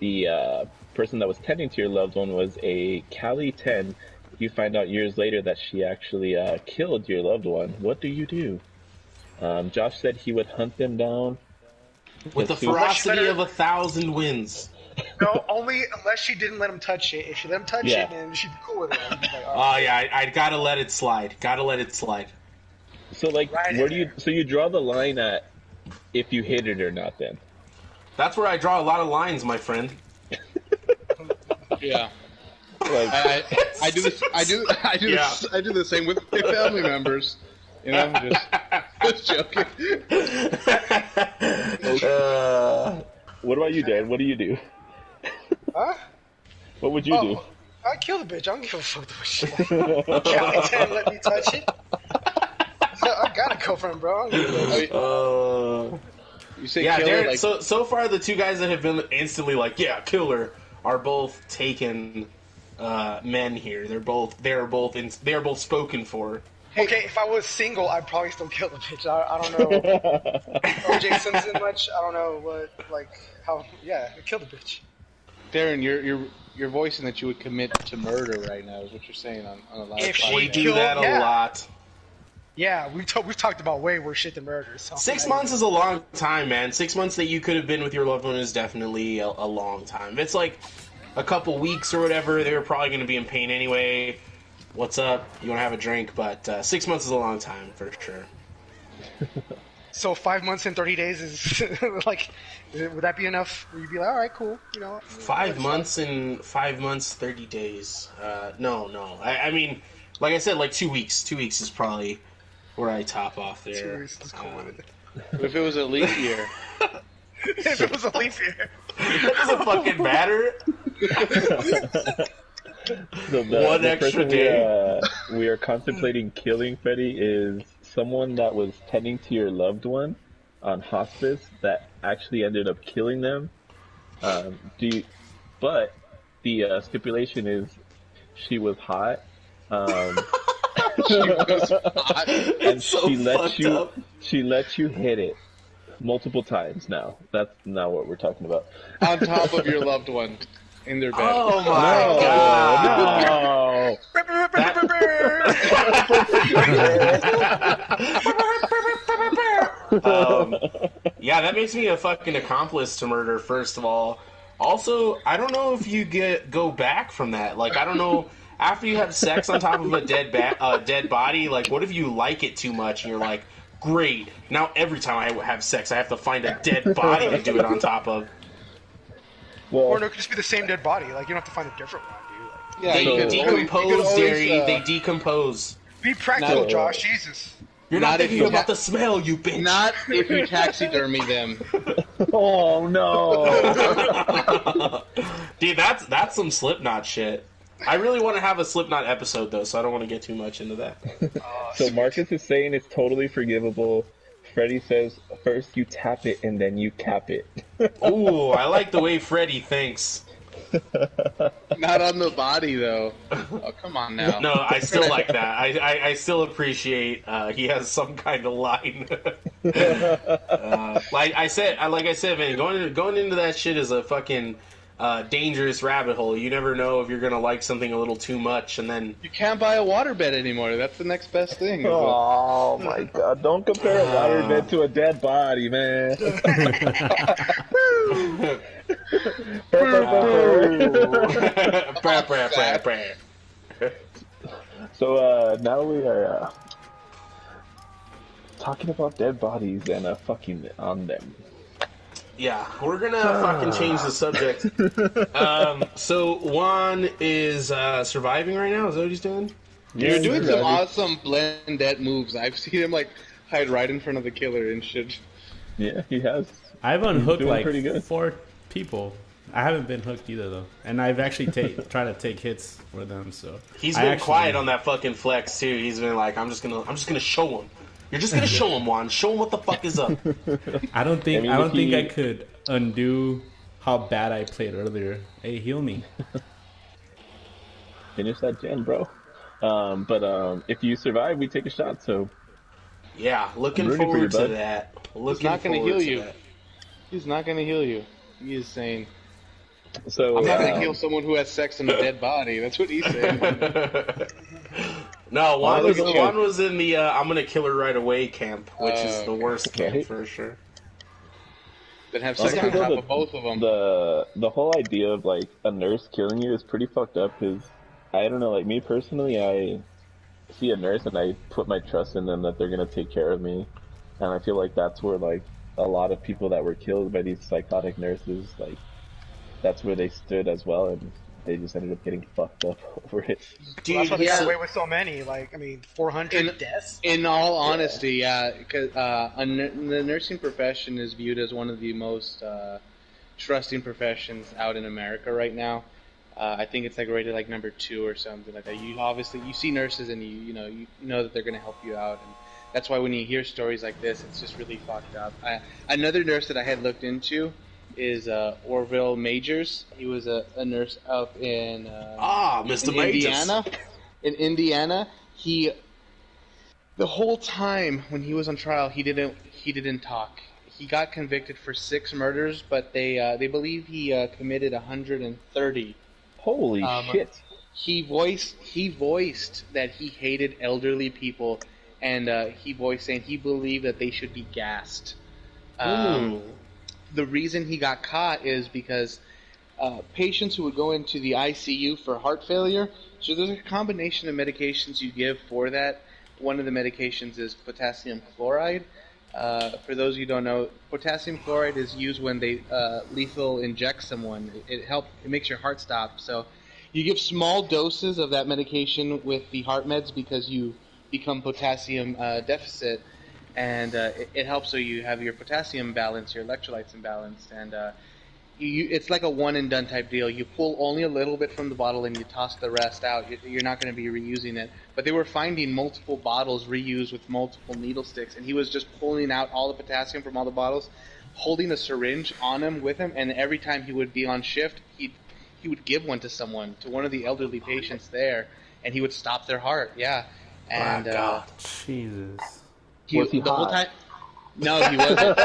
The person that was tending to your loved one was a Cali 10. You find out years later that she actually killed your loved one. What do you do? Josh said he would hunt them down with the ferocity of 1,000 winds. No, only unless she didn't let him touch it. If she let him touch it, then she'd be cool with it. Like, I gotta let it slide. So, like, so you draw the line at if you hit it or not, then? That's where I draw a lot of lines, my friend. Yeah. Like, I do the same with my family members. You know, just joking. What about you, Dan? What do you do? Huh? What would you do? I'd kill the bitch. I don't give a fuck the shit. Cali 10 let me touch it. I gotta go for him, bro. You say killer, like... so far the two guys that have been instantly like, yeah, killer, are both taken men here. They are both spoken for. Okay, if I was single, I'd probably still kill the bitch. I don't know OJ Simpson much. I don't know kill the bitch. Darren, you're voicing that you would commit to murder right now. Is what you're saying on a live podcast. We do that a lot. Yeah, we've talked about way worse shit than murder. So 6 months is a long time, man. 6 months that you could have been with your loved one is definitely a long time. If it's like a couple weeks or whatever, they were probably going to be in pain anyway. What's up? You want to have a drink? But 6 months is a long time for sure. So 5 months and 30 days is like, would that be enough? Would you be like, all right, cool, you know? 5 months and 5 months, 30 days. No. I mean, like I said, like 2 weeks. 2 weeks is probably where I top off there. 2 weeks is cool with it. If it was a leap year. If it was a leap year. That doesn't fucking matter. One extra day. We are contemplating killing Freddy is someone that was tending to your loved one on hospice that actually ended up killing them. But the stipulation is she was hot. She was hot. And she let you hit it multiple times now. That's not what we're talking about. On top of your loved one in their bed. Oh my god. No. Yeah, that makes me a fucking accomplice to murder, first of all. Also, I don't know if you go back from that. Like, I don't know, after you have sex on top of a dead body, like, what if you like it too much and you're like, great, now every time I have sex I have to find a dead body to do it on top of. Well, or no, it could just be the same dead body. Like, you don't have to find a different one, dude. Like, Yeah, They decompose, Derry. They decompose. be practical, Josh. Jesus. You're not thinking about the smell, you bitch. Not if you taxidermy them. oh no. Dude, that's some Slipknot shit. I really want to have a Slipknot episode, though, so I don't want to get too much into that. So Marcus is saying it's totally forgivable. Freddy says, first you tap it and then you cap it. Ooh, I like the way Freddy thinks. Not on the body, though. Oh, come on now. No, I still like that. I still appreciate he has some kind of line. Like I said, man, going into that shit is a fucking dangerous rabbit hole. You never know if you're gonna like something a little too much, and then You can't buy a waterbed anymore. That's the next best thing. Oh my god, don't compare a waterbed to a dead body, man. So now we are talking about dead bodies and fucking on them. Yeah, we're gonna fucking change the subject. So Juan is surviving right now. Is that what he's doing? You're doing some awesome blendette moves. I've seen him like hide right in front of the killer and shit. Yeah, he has. I've unhooked doing like pretty good. 4 people. I haven't been hooked either though, and I've actually tried to take hits for them. So He's been quiet on that fucking flex too. He's been like, I'm just gonna show him. You're just gonna show him, Juan. Show him what the fuck is up. I don't think I could undo how bad I played earlier. Hey, heal me. Finish that gen, bro. But if you survive, we take a shot. So Yeah, looking rooting for you, forward to bud. that. He's Looking not going to forward heal you. that. He's not going to heal you. He is saying, So I'm not going to heal someone who has sex in a dead body. That's what he's saying. No, Juan look at you. was in the I'm gonna kill her right away camp, which is the worst camp Right. for sure. Then have sex on top of both of them. the whole idea of like a nurse killing you is pretty fucked up. Because I don't know, like me personally, I see a nurse and I put my trust in them that they're gonna take care of me, and I feel like that's where like a lot of people that were killed by these psychotic nurses, like that's where they stood as well, and they just ended up getting fucked up over it. Dude, That's why they yeah. got away with so many. Like, I mean, 400 deaths. In all honesty, yeah, because the nursing profession is viewed as one of the most trusting professions out in America right now. I think it's like rated like number 2 or something like that. You see nurses and you know that they're going to help you out, and that's why when you hear stories like this, it's just really fucked up. Another nurse that I had looked into is Orville Majors. He was a nurse up in Mr. in Majors. Indiana. In Indiana, the whole time when he was on trial, he didn't talk. He got convicted for 6 murders, but they believe he committed 130. Holy shit! He voiced that he hated elderly people, and he voiced saying he believed that they should be gassed. The reason he got caught is because patients who would go into the ICU for heart failure, so there's a combination of medications you give for that. One of the medications is potassium chloride. For those of you who don't know, potassium chloride is used when they lethal inject someone. It makes your heart stop. So you give small doses of that medication with the heart meds because you become potassium deficit. And it helps so you have your potassium balance, your electrolytes imbalanced, and it's like a one-and-done type deal. You pull only a little bit from the bottle and you toss the rest out. You're not going to be reusing it. But they were finding multiple bottles reused with multiple needle sticks, and he was just pulling out all the potassium from all the bottles, holding a syringe on him with him, and every time he would be on shift, he would give one to someone, to one of the elderly patients there, and he would stop their heart. Yeah, and God. Jesus. Was he hot? whole time? No, he wasn't.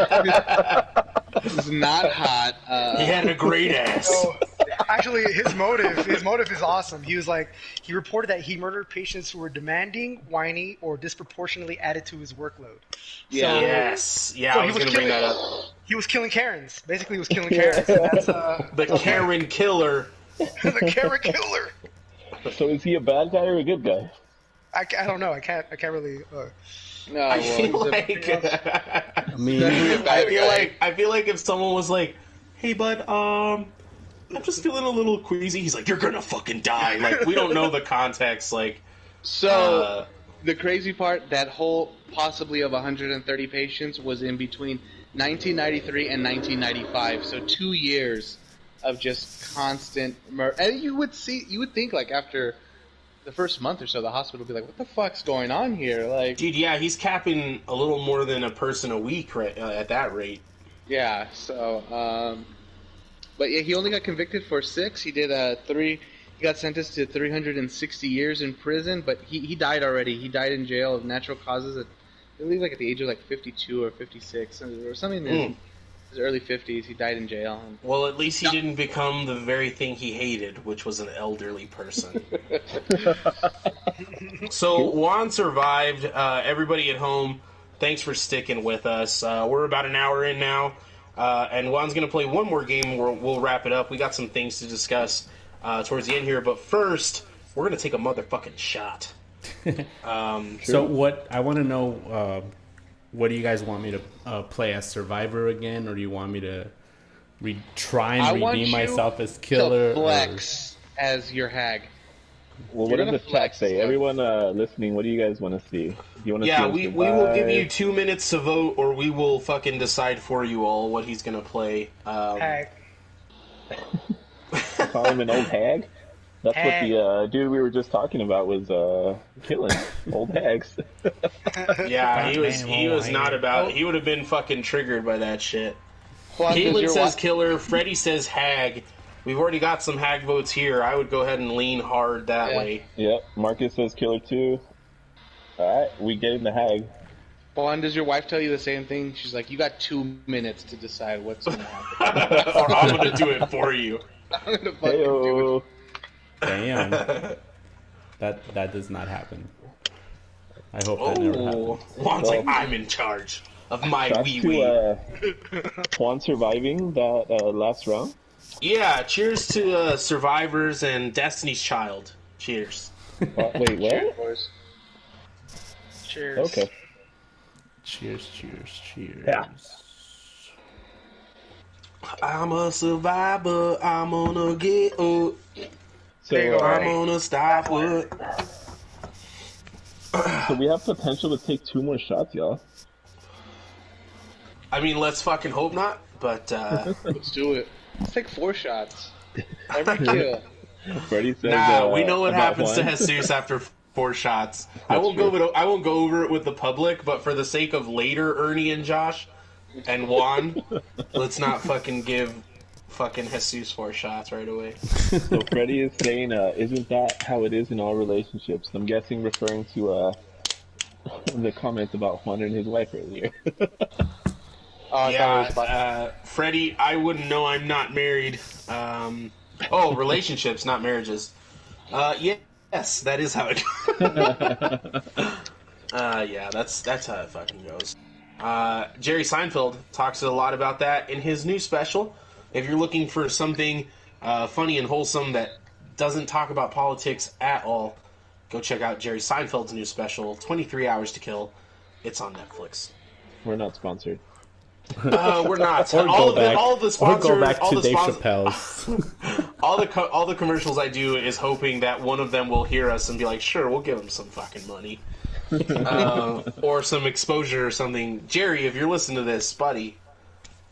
He was not hot. He had a great ass. So, actually, his motive is awesome. He reported that he murdered patients who were demanding, whiny, or disproportionately added to his workload. Yeah. So, Yes. Yeah, so I was going to bring that up. He was killing Karens. Basically, he was killing Karens. That's, The Karen killer. the Karen killer. So is he a bad guy or a good guy? I don't know. I can't really. No, I well, feel like I mean, I feel like if someone was like, "Hey, bud, I'm just feeling a little queasy," he's like, "You're gonna fucking die." Like, we don't know the context. Like, so the crazy part, that whole possibly of 130 patients was in between 1993 and 1995. So 2 years of just constant murder. And you would think like after the first month or so, the hospital would be like, "What the fuck's going on here?" Like, dude, yeah, he's capping a little more than a person a week right, at that rate. yeah. So, but yeah, he only got convicted for 6. He did 3. He got sentenced to 360 years in prison, but he died already. He died in jail of natural causes at, I believe, like at the age of like 52 or 56 or something. In his early 50s, he died in jail. Well, at least he didn't become the very thing he hated, which was an elderly person. So Juan survived. Everybody at home, thanks for sticking with us. We're about an hour in now, and Juan's going to play one more game where we'll wrap it up. We got some things to discuss towards the end here, but first, we're going to take a motherfucking shot. So what I want to know, what do you guys want me to play as Survivor again, or do you want me to try and redeem myself as killer? To flex as your hag. Well, what does the chat say? Everyone listening, what do you guys want to see? Do you want to Yeah, see we will give you 2 minutes to vote, or we will fucking decide for you all what he's gonna play. Hag. Call him an old hag? That's Hag. what the dude we were just talking about was killing old hags. Yeah, he was man, not about. He would have been fucking triggered by that shit. Caitlin says killer. Freddie says hag. We've already got some hag votes here. I would go ahead and lean hard that way. Yep. Marcus says killer too. All right, we gave him the hag. Juan, does your wife tell you the same thing? She's like, you got 2 minutes to decide what's going to happen. Or I'm going to do it for you. I'm going to fucking do it. Damn. That does not happen. I hope that never happens. Juan's like, I'm in charge of my wee wee. Juan surviving that last round. Yeah, cheers to Survivors and Destiny's Child. Cheers. Wait, what? Boys. Cheers. Okay. Cheers, cheers, cheers. Yeah. I'm a survivor. I'm gonna get up. So, I'm gonna stop it. So we have potential to take 2 more shots, y'all. I mean, let's fucking hope not, but Let's do it. Let's take 4 shots. Every kill. Freddie says, nah, we know what about happens to Juan. Jesus after 4 shots. I That's won't true. I won't go over it with the public, but for the sake of later Ernie and Josh and Juan, let's not fucking give fucking Jesus 4 shots right away. So Freddie is saying, isn't that how it is in all relationships? I'm guessing referring to the comments about Juan and his wife earlier. Yeah, Freddie, I wouldn't know. I'm not married. Relationships, not marriages. Yes, that is how it goes. Yeah, that's how it fucking goes. Jerry Seinfeld talks a lot about that in his new special. If you're looking for something funny and wholesome that doesn't talk about politics at all, go check out Jerry Seinfeld's new special, 23 Hours to Kill. It's on Netflix. We're not sponsored. We're not. Or all go back to Dave Chappelle's. all the commercials I do is hoping that one of them will hear us and be like, sure, we'll give them some fucking money. Or some exposure or something. Jerry, if you're listening to this, buddy,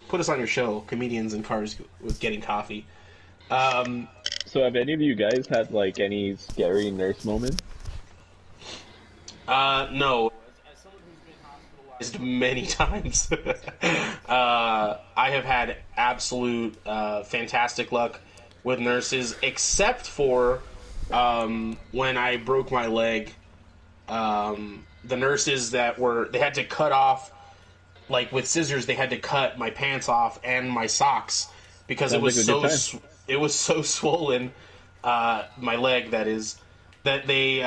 put us on your show, Comedians in Cars with Getting Coffee. So have any of you guys had like any scary nurse moments? No. As someone who's been hospitalized many times, I have had absolute fantastic luck with nurses, except for when I broke my leg. The nurses they had to cut off, like with scissors, they had to cut my pants off and my socks because it was so swollen, my leg that is, that they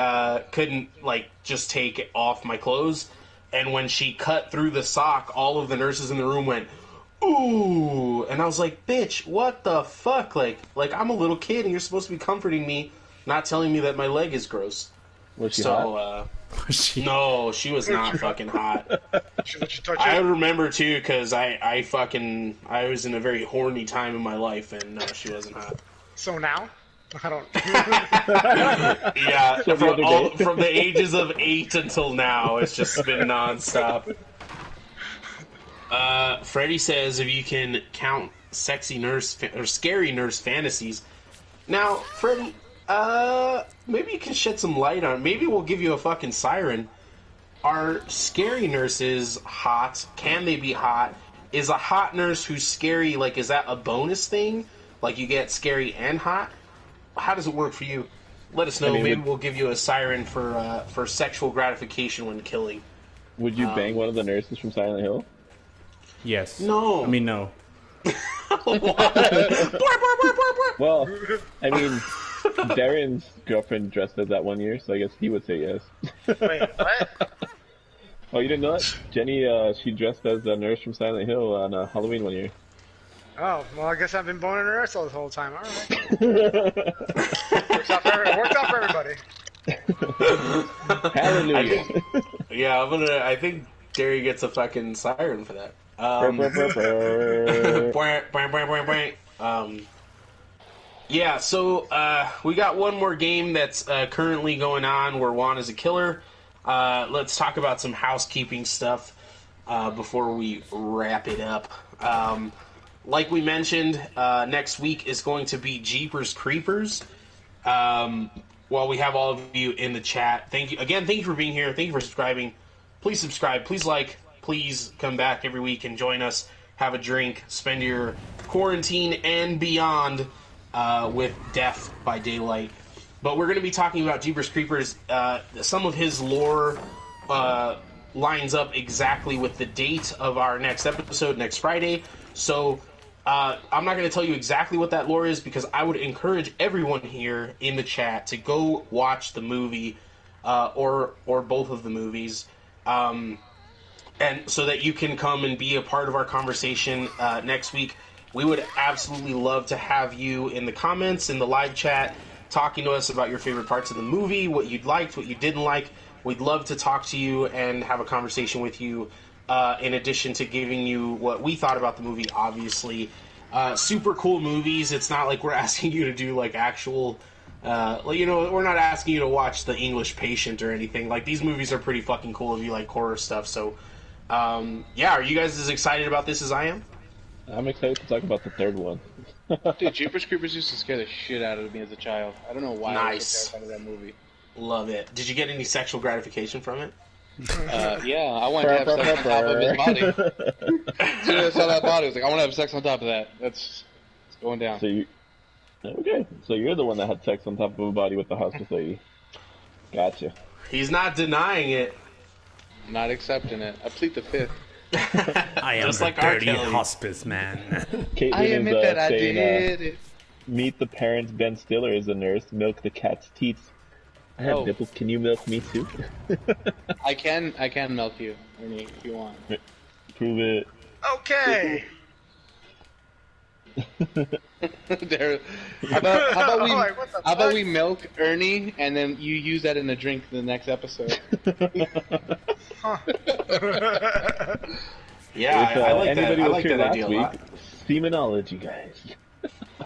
couldn't like just take off my clothes. And when she cut through the sock, all of the nurses in the room went, "Ooh!" And I was like, "Bitch, what the fuck? Like I'm a little kid, and you're supposed to be comforting me, not telling me that my leg is gross." Was she hot? No, she was not fucking hot. I remember too, because I was in a very horny time in my life, and no, she wasn't hot. So now? I don't. Yeah, from the ages of 8 until now, it's just been nonstop. Freddie says if you can count sexy nurse or scary nurse fantasies. Now, Freddie, maybe you can shed some light on. Maybe we'll give you a fucking siren. Are scary nurses hot? Can they be hot? Is a hot nurse who's scary, like, is that a bonus thing? Like, you get scary and hot? How does it work for you? Let us know. Maybe we'll give you a siren for sexual gratification when killing. Would you bang one of the nurses from Silent Hill? Yes. No. I mean, no. Well, I mean, Darren's girlfriend dressed as that one year, so I guess he would say yes. Wait, what? Oh, you didn't know that? Jenny, she dressed as a nurse from Silent Hill on Halloween one year. Oh, well, I guess I've been boning a nurse all this whole time. All right. Worked out for everybody. Hallelujah. I think Derry gets a fucking siren for that. Yeah, so we got one more game that's currently going on where Juan is a killer. Let's talk about some housekeeping stuff before we wrap it up. Like we mentioned, next week is going to be Jeepers Creepers. While we have all of you in the chat, thank you again. Thank you for being here. Thank you for subscribing. Please subscribe. Please like. Please come back every week and join us. Have a drink. Spend your quarantine and beyond with Death by Daylight. But we're going to be talking about Jeepers Creepers. Some of his lore lines up exactly with the date of our next episode next Friday. So I'm not going to tell you exactly what that lore is because I would encourage everyone here in the chat to go watch the movie or both of the movies. And so that you can come and be a part of our conversation next week. We would absolutely love to have you in the comments, in the live chat, talking to us about your favorite parts of the movie, what you liked, what you didn't like. We'd love to talk to you and have a conversation with you, in addition to giving you what we thought about the movie, obviously. Super cool movies. It's not like we're asking you to do, like, actual... we're not asking you to watch The English Patient or anything. Like, these movies are pretty fucking cool if you like horror stuff, so... yeah, are you guys as excited about this as I am? I'm excited to talk about the third one. Dude, Jeepers Creepers used to scare the shit out of me as a child. I don't know why I was so terrified of that movie. Love it. Did you get any sexual gratification from it? Yeah, I wanted to have sex on top of his body. As soon as I saw that body, I was like, I want to have sex on top of that. It's going down. So you're the one that had sex on top of a body with the hospice lady. Gotcha. He's not denying it. Not accepting it. I plead the fifth. I am Just a like R. dirty Kelly. hospice man. Caitlin I admit is, that I saying, did it. meet the parents. Ben Stiller is a nurse. Milk the cat's teeth. I have nipples. Can you milk me too? I can milk you, Ernie, if you want. Prove it. Okay. There. How about we milk Ernie and then you use that in a drink in the next episode? Yeah, I like that. Anybody I was like here that last idea a week, lot. Semenology, guys.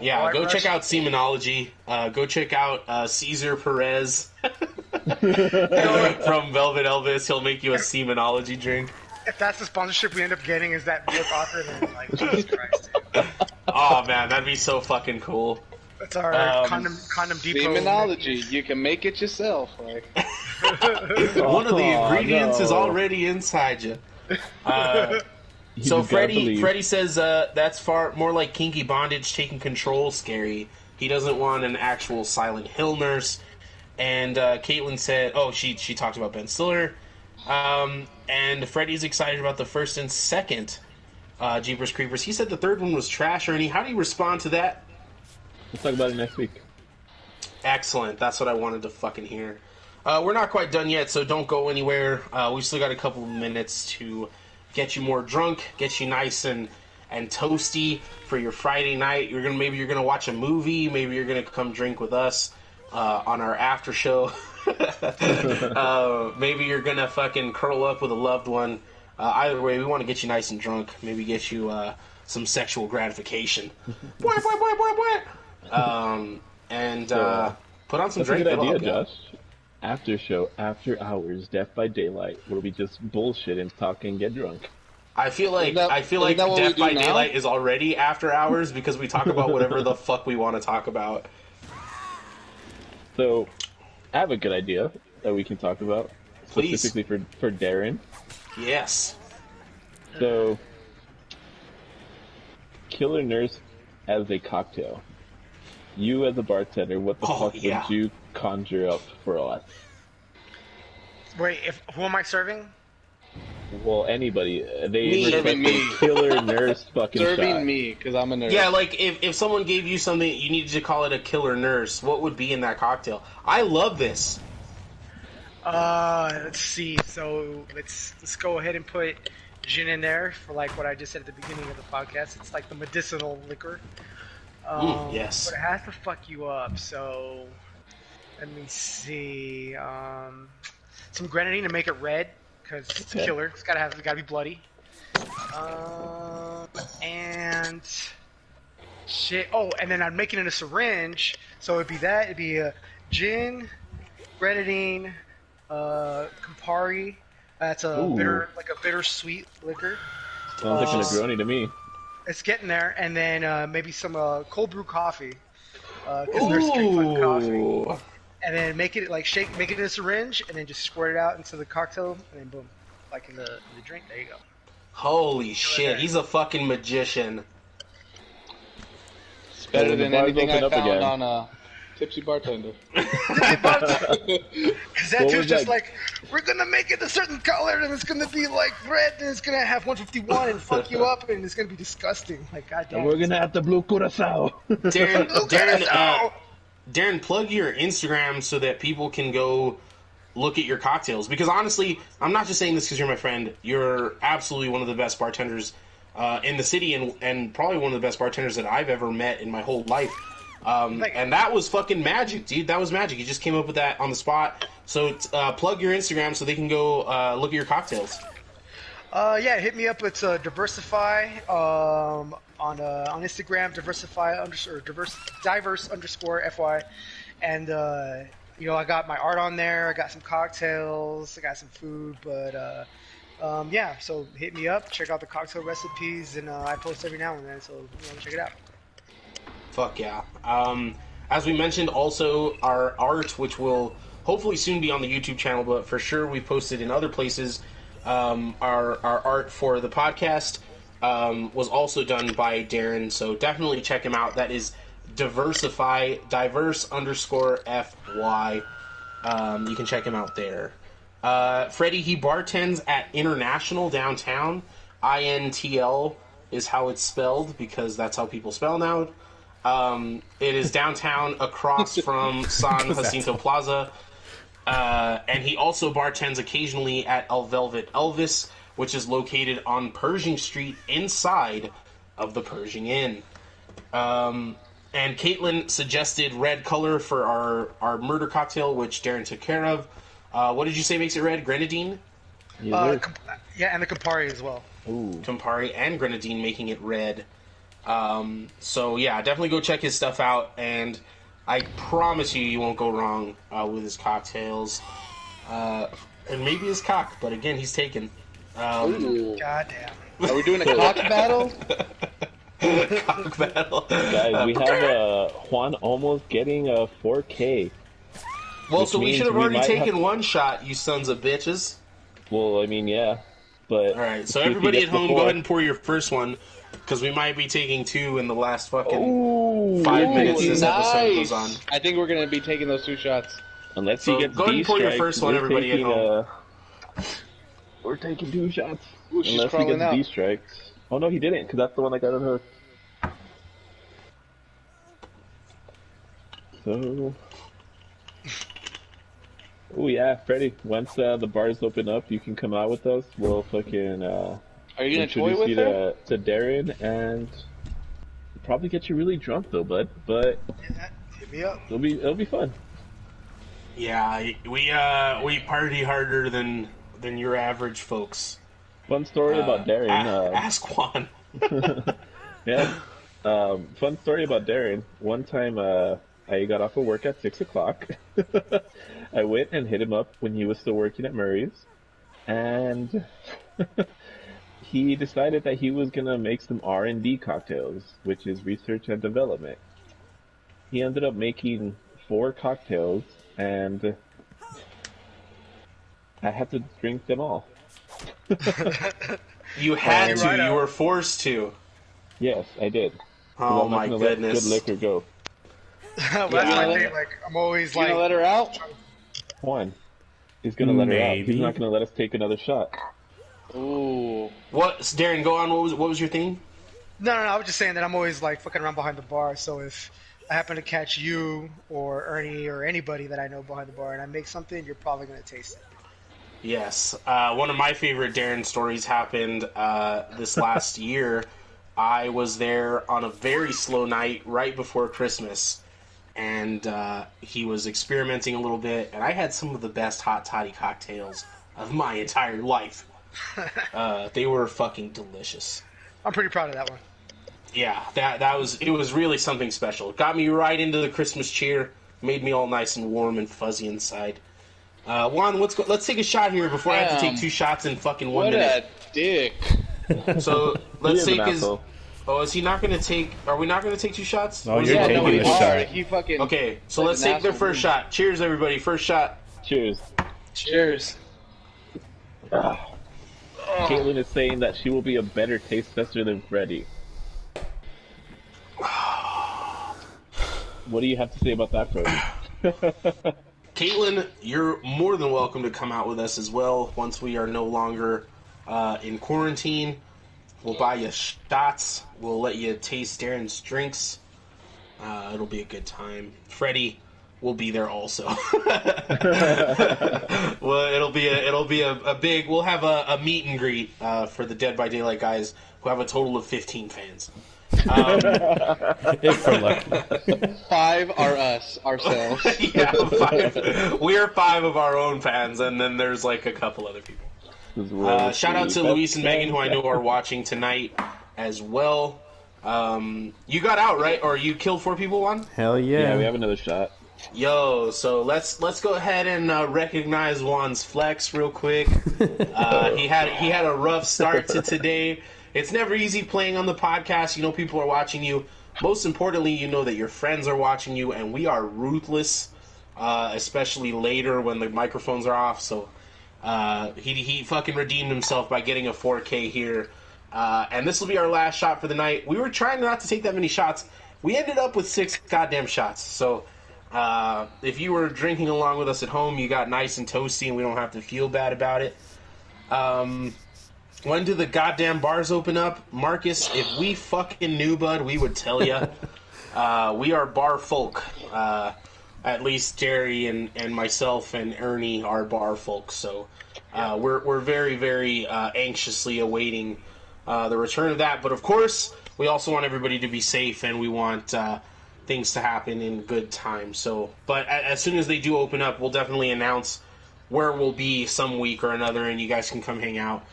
Yeah, go check out Semenology. Go check out Caesar Perez from Velvet Elvis. He'll make you a Semenology drink. If that's the sponsorship we end up getting, is that book author, then like Jesus Christ, dude. Oh man, that'd be so fucking cool. That's our condom depot. Semenology, you can make it yourself. Like. One of the ingredients is already inside you. So Freddie says that's far more like kinky bondage taking control scary. He doesn't want an actual Silent Hill nurse. And Caitlin said, she talked about Ben Stiller. And Freddie's excited about the first and second Jeepers Creepers. He said the third one was trash. Ernie, how do you respond to that? We'll talk about it next week. Excellent. That's what I wanted to fucking hear. We're not quite done yet, so don't go anywhere. We've still got a couple of minutes to get you more drunk, get you nice and toasty for your Friday night. Maybe you're gonna watch a movie. Maybe you're gonna come drink with us on our after show. Maybe you're gonna fucking curl up with a loved one. Either way, we want to get you nice and drunk. Maybe get you some sexual gratification. And put on some That's drink. a good idea, Josh. After show, after hours, Death by Daylight, where we just bullshit and talk and get drunk. I feel like Death by Daylight is already after hours because we talk about whatever the fuck we want to talk about. So, I have a good idea that we can talk about, Please. specifically for Darrin. Yes. So, Killer Nurse as a cocktail. You as a bartender, what the fuck would you conjure up for us? Wait, who am I serving? Well, anybody. Serving me. Killer Nurse fucking Serving shot. me, because I'm a nurse. Yeah, like if someone gave you something, you needed to call it a killer nurse. What would be in that cocktail? I love this. Let's see. So let's go ahead and put gin in there for like what I just said at the beginning of the podcast. It's like the medicinal liquor. Yes. But it has to fuck you up. So let me see. Some grenadine to make it red because it's a killer. It's gotta be bloody. And Shit. Oh, and then I'd make it in a syringe. So it'd be that. It'd be gin, grenadine, Campari. That's a bitter, like a bittersweet liquor. Sounds like a Negroni to me. It's getting there, and then maybe some cold brew coffee. Because there's street food coffee. And then make it make it in a syringe, and then just squirt it out into the cocktail, and then boom, like in the drink. There you go. Holy shit, he's a fucking magician. It's better than anything I found on Tipsy Bartender. Because that dude's just like, we're gonna make it a certain color, and it's gonna be like red, and it's gonna have 151 and fuck you up, and it's gonna be disgusting. Like, goddamn. And we're gonna have the blue curacao. Darrin, plug your Instagram so that people can go look at your cocktails. Because honestly, I'm not just saying this because you're my friend. You're absolutely one of the best bartenders in the city, and probably one of the best bartenders that I've ever met in my whole life. And that was fucking magic, dude. That was magic. You just came up with that on the spot. So plug your Instagram so they can go look at your cocktails. Yeah, hit me up. It's Diversify on Instagram. Diverse_FY, and I got my art on there. I got some cocktails. I got some food, but yeah. So hit me up. Check out the cocktail recipes, and I post every now and then. So check it out. Fuck yeah. As we mentioned, also our art, which will hopefully soon be on the YouTube channel, but for sure we posted in other places. Our art for the podcast was also done by Darrin, so definitely check him out. That is Diversify, diverse_FY. You can check him out there. Freddie, he bartends at International downtown. INTL is how it's spelled, because that's how people spell now. It is downtown across from San Jacinto Plaza. And he also bartends occasionally at El Velvet Elvis, which is located on Pershing Street inside of the Pershing Inn. And Caitlin suggested red color for our murder cocktail, which Darrin took care of. What did you say makes it red? Grenadine? Yeah, and the Campari as well. Ooh. Campari and grenadine making it red. So yeah, definitely go check his stuff out, and I promise you won't go wrong with his cocktails. And maybe his cock, but again, he's taken. Goddamn. Are we doing a cock battle? Cock battle. Guys, we have Juan almost getting a 4K. Well, so we should have already taken one shot, you sons of bitches. Well, I mean, yeah. But alright, so everybody at home, go ahead and pour your first one, because we might be taking two in the last fucking 5 minutes this episode goes on. I think we're going to be taking those 2 shots. Unless So he gets go ahead and pour your first one, everybody at home. We're taking 2 shots. Ooh, she's Unless he crawling gets out. D-strikes. Oh no, he didn't, because that's the one that got unhooked. So... Oh yeah, Freddie. Once the bars open up, you can come out with us. We'll fucking Are you gonna toy introduce with you her? to Darrin, and probably get you really drunk though, bud. But Hit me up. it'll be fun. Yeah, we party harder than your average folks. Fun story about Darrin. Ask Juan. Yeah. Fun story about Darrin. One time, I got off of work at 6 o'clock. I went and hit him up when he was still working at Murray's, and he decided that he was gonna make some R&D cocktails, which is research and development. He ended up making 4 cocktails, and I had to drink them all. You had to. You were forced to. Yes, I did. 'Cause Oh I'm not my gonna goodness. let good liquor go. Well, that's my thing. Like, I'm always You gonna like, let her out? Juan, he's gonna let her out. Maybe. He's not gonna let us take another shot. Ooh. What, Darrin? Go on. What was your thing? no, I was just saying that I'm always like fucking around behind the bar. So if I happen to catch you or Ernie or anybody that I know behind the bar and I make something, you're probably gonna taste it. Yes. One of my favorite Darrin stories happened this last year. I was there on a very slow night right before Christmas, and he was experimenting a little bit, and I had some of the best hot toddy cocktails of my entire life. They were fucking delicious. I'm pretty proud of that one. Yeah, it was really something special. It got me right into the Christmas cheer, made me all nice and warm and fuzzy inside. Juan, let's take a shot here before I have to take 2 shots in fucking 1 minute. What a dick. So let's He is an take his. asshole. Oh, is he not going to take? Are we not going to take 2 shots? No, Or is you're it- taking we a are. shot. He fucking. Okay, so like let's an take their asshole. first shot. Cheers, everybody! First shot. Cheers. Cheers. Caitlin is saying that she will be a better taste tester than Freddy. What do you have to say about that, Freddy? Caitlin, you're more than welcome to come out with us as well once we are no longer in quarantine. We'll buy you shots. We'll let you taste Darren's drinks. It'll be a good time. Freddie will be there also. Well, it'll be a big. We'll have a meet and greet for the Dead by Daylight guys who have a total of 15 fans. If we're lucky. 5 are us, ourselves. Yeah, 5. We're 5 of our own fans, and then there's like a couple other people. Shout out to Luis and Megan, who I know are watching tonight as well. You got out, right? Or you killed 4 people, Juan? Hell yeah. Yeah, we have another shot. Yo, so let's go ahead and recognize Juan's flex real quick. He had a rough start to today. It's never easy playing on the podcast. You know people are watching you. Most importantly, you know that your friends are watching you, and we are ruthless, especially later when the microphones are off. So he fucking redeemed himself by getting a 4K here. And this will be our last shot for the night. We were trying not to take that many shots. We ended up with 6 goddamn shots. So if you were drinking along with us at home, you got nice and toasty, and we don't have to feel bad about it. When do the goddamn bars open up? Marcus, if we fucking knew, bud, we would tell you. We are bar folk. At least Jerry and myself and Ernie are bar folk. So we're very, very anxiously awaiting the return of that. But of course, we also want everybody to be safe, and we want things to happen in good time. So, but as soon as they do open up, we'll definitely announce where we'll be some week or another, and you guys can come hang out.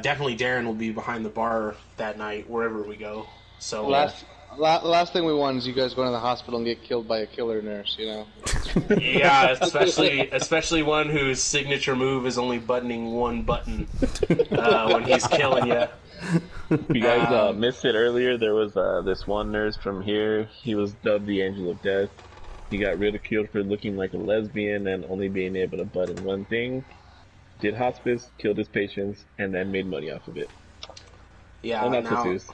Definitely Darren will be behind the bar that night, wherever we go. So Last thing we want is you guys going to the hospital and get killed by a killer nurse, you know? yeah, especially one whose signature move is only buttoning one button when he's killing you. If you guys missed it earlier, there was this one nurse from here. He was dubbed the Angel of Death. He got ridiculed for looking like a lesbian and only being able to button one thing. Did hospice, killed his patients, and then made money off of it. Yeah, and that's Sounds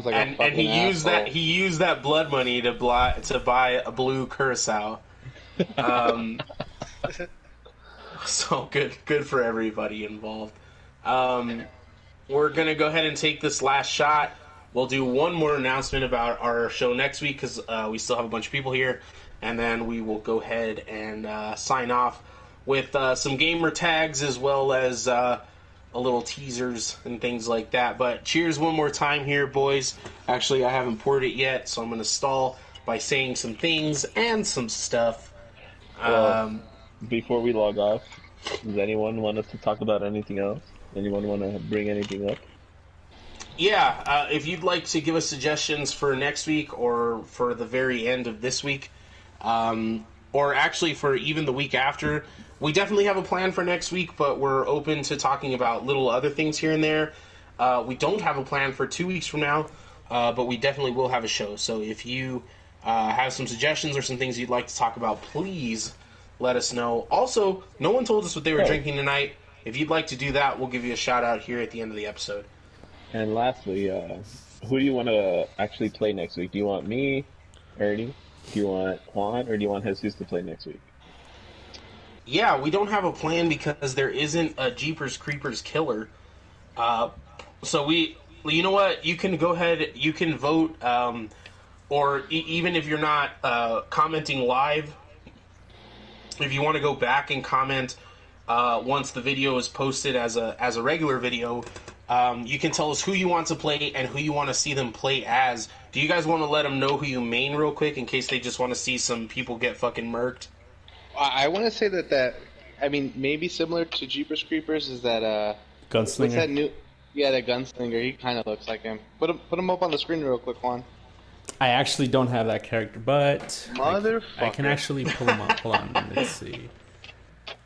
like a and fucking he used that blood money to buy a blue curacao. So good for everybody involved. We're gonna go ahead and take this last shot. We'll do one more announcement about our show next week because we still have a bunch of people here, and then we will go ahead and sign off with some gamer tags as well as a little teasers and things like that. But cheers one more time here, boys. Actually, I haven't poured it yet, so I'm going to stall by saying some things and some stuff. Before we log off, does anyone want us to talk about anything else? Anyone want to bring anything up? Yeah, if you'd like to give us suggestions for next week or for the very end of this week, or actually for even the week after, we definitely have a plan for next week, but we're open to talking about little other things here and there. We don't have a plan for 2 weeks from now, but we definitely will have a show. So if you have some suggestions or some things you'd like to talk about, please let us know. Also, no one told us what they were drinking tonight. If you'd like to do that, we'll give you a shout out here at the end of the episode. And lastly, who do you want to actually play next week? Do you want me, Ernie? Do you want Juan, or do you want Jesus to play next week? Yeah, we don't have a plan because there isn't a Jeepers Creepers killer. So you know what? You can go ahead, you can vote, or even if you're not commenting live, if you want to go back and comment once the video is posted as a regular video, you can tell us who you want to play and who you want to see them play as. Do you guys want to let them know who you main real quick in case they just want to see some people get fucking murked? I want to say that I mean, maybe similar to Jeepers Creepers is that Gunslinger. what's that new? Yeah, that gunslinger. He kind of looks like him. Put him up on the screen real quick, Juan. I actually don't have that character, but I can actually pull him up. Hold on, let's see.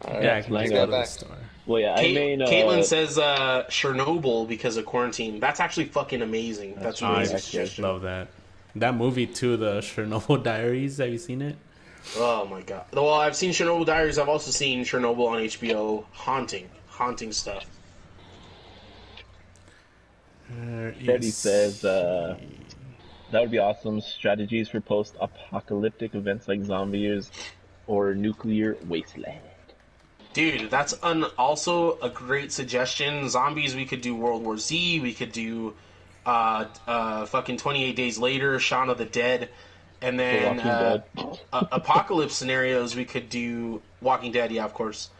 Right, yeah, I can let's go go to the back. store. Well, yeah, I mean, Caitlin says Chernobyl because of quarantine. That's actually fucking amazing. That's an amazing suggestion. Love that. That movie too, the Chernobyl Diaries. Have you seen it? Oh my god. Well, I've seen Chernobyl Diaries. I've also seen Chernobyl on HBO. Haunting stuff. Freddie says that would be awesome. Strategies for post-apocalyptic events like zombies or nuclear wasteland. Dude, that's also a great suggestion. Zombies, we could do World War Z. We could do fucking 28 Days Later, Shaun of the Dead. And then apocalypse scenarios, we could do Walking Dead, yeah, of course.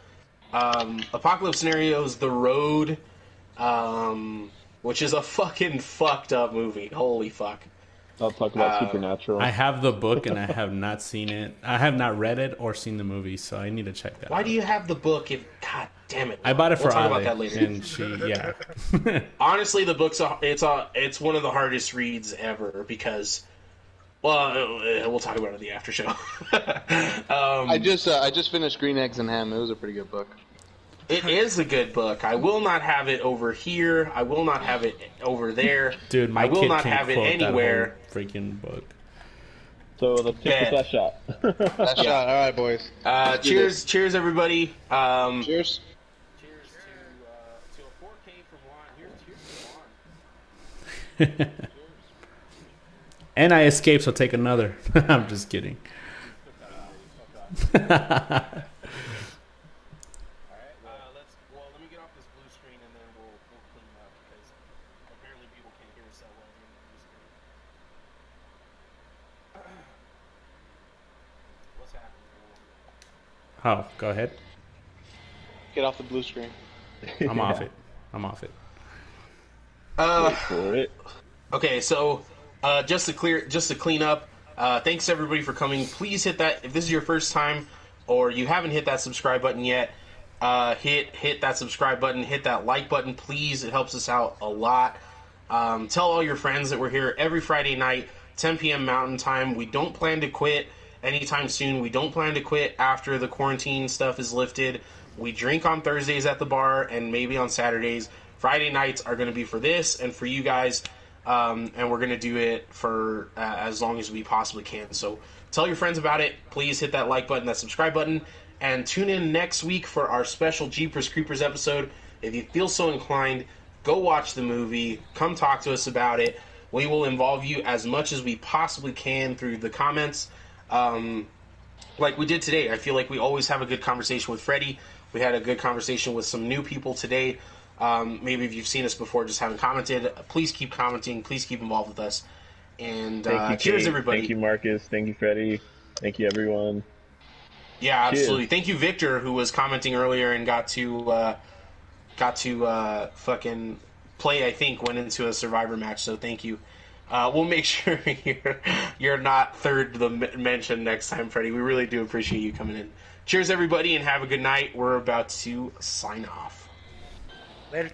Apocalypse scenarios, The Road, which is a fucking fucked up movie. Holy fuck. I'll talk about Supernatural. I have the book and I have not seen it. I have not read it or seen the movie, so I need to check that out. Why do you have the book if... God damn it. I bought it for We'll talk Ale, about that later. and she, yeah. Honestly, the book's it's one of the hardest reads ever because... Well, we'll talk about it in the after show. I just finished Green Eggs and Ham. It was a pretty good book. It is a good book. I will not have it over here. I will not have it over there. Dude, my I will kid not can't have it quote anywhere. that whole freaking book. So let's take the last shot. Last shot. All right, boys. Cheers, everybody. Cheers. Cheers to a 4K from Juan. Here's to Juan. And I escaped, so take another. I'm just kidding. Let me get off this blue screen and then we'll clean it up because apparently people can't hear us that well during the blue screen. What's happening? Oh, go ahead. Get off the blue screen. I'm off it. I'm off it. For it. Okay, so just to clean up, thanks everybody for coming. Please hit that if this is your first time or you haven't hit that subscribe button yet. Hit that subscribe button, hit that like button, please. It helps us out a lot. Tell all your friends that we're here every Friday night, 10 p.m. Mountain Time. We don't plan to quit anytime soon. We don't plan to quit after the quarantine stuff is lifted. We drink on Thursdays at the bar and maybe on Saturdays. Friday nights are going to be for this and for you guys, and we're going to do it for as long as we possibly can. So tell your friends about it. Please hit that like button, that subscribe button. And tune in next week for our special Jeepers Creepers episode. If you feel so inclined, go watch the movie. Come talk to us about it. We will involve you as much as we possibly can through the comments. Like we did today. I feel like we always have a good conversation with Freddie. We had a good conversation with some new people today. Maybe if you've seen us before, just haven't commented. Please keep commenting. Please keep involved with us. And cheers, everybody. Thank you, Marcus. Thank you, Freddie. Thank you, everyone. Yeah, absolutely. Cheers. Thank you, Victor, who was commenting earlier and got to fucking play. I think went into a Survivor match. So thank you. We'll make sure you're not third to the mention next time, Freddie. We really do appreciate you coming in. Cheers, everybody, and have a good night. We're about to sign off. Later.